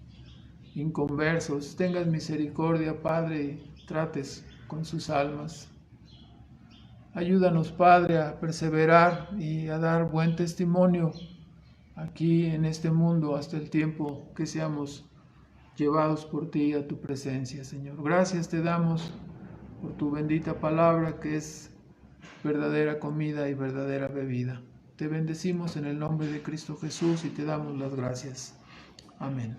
inconversos. Tengas misericordia, Padre, y trates con sus almas. Ayúdanos, Padre, a perseverar y a dar buen testimonio aquí en este mundo hasta el tiempo que seamos llevados por ti a tu presencia, Señor. Gracias te damos por tu bendita palabra, que es verdadera comida y verdadera bebida. Te bendecimos en el nombre de Cristo Jesús y te damos las gracias. Amén.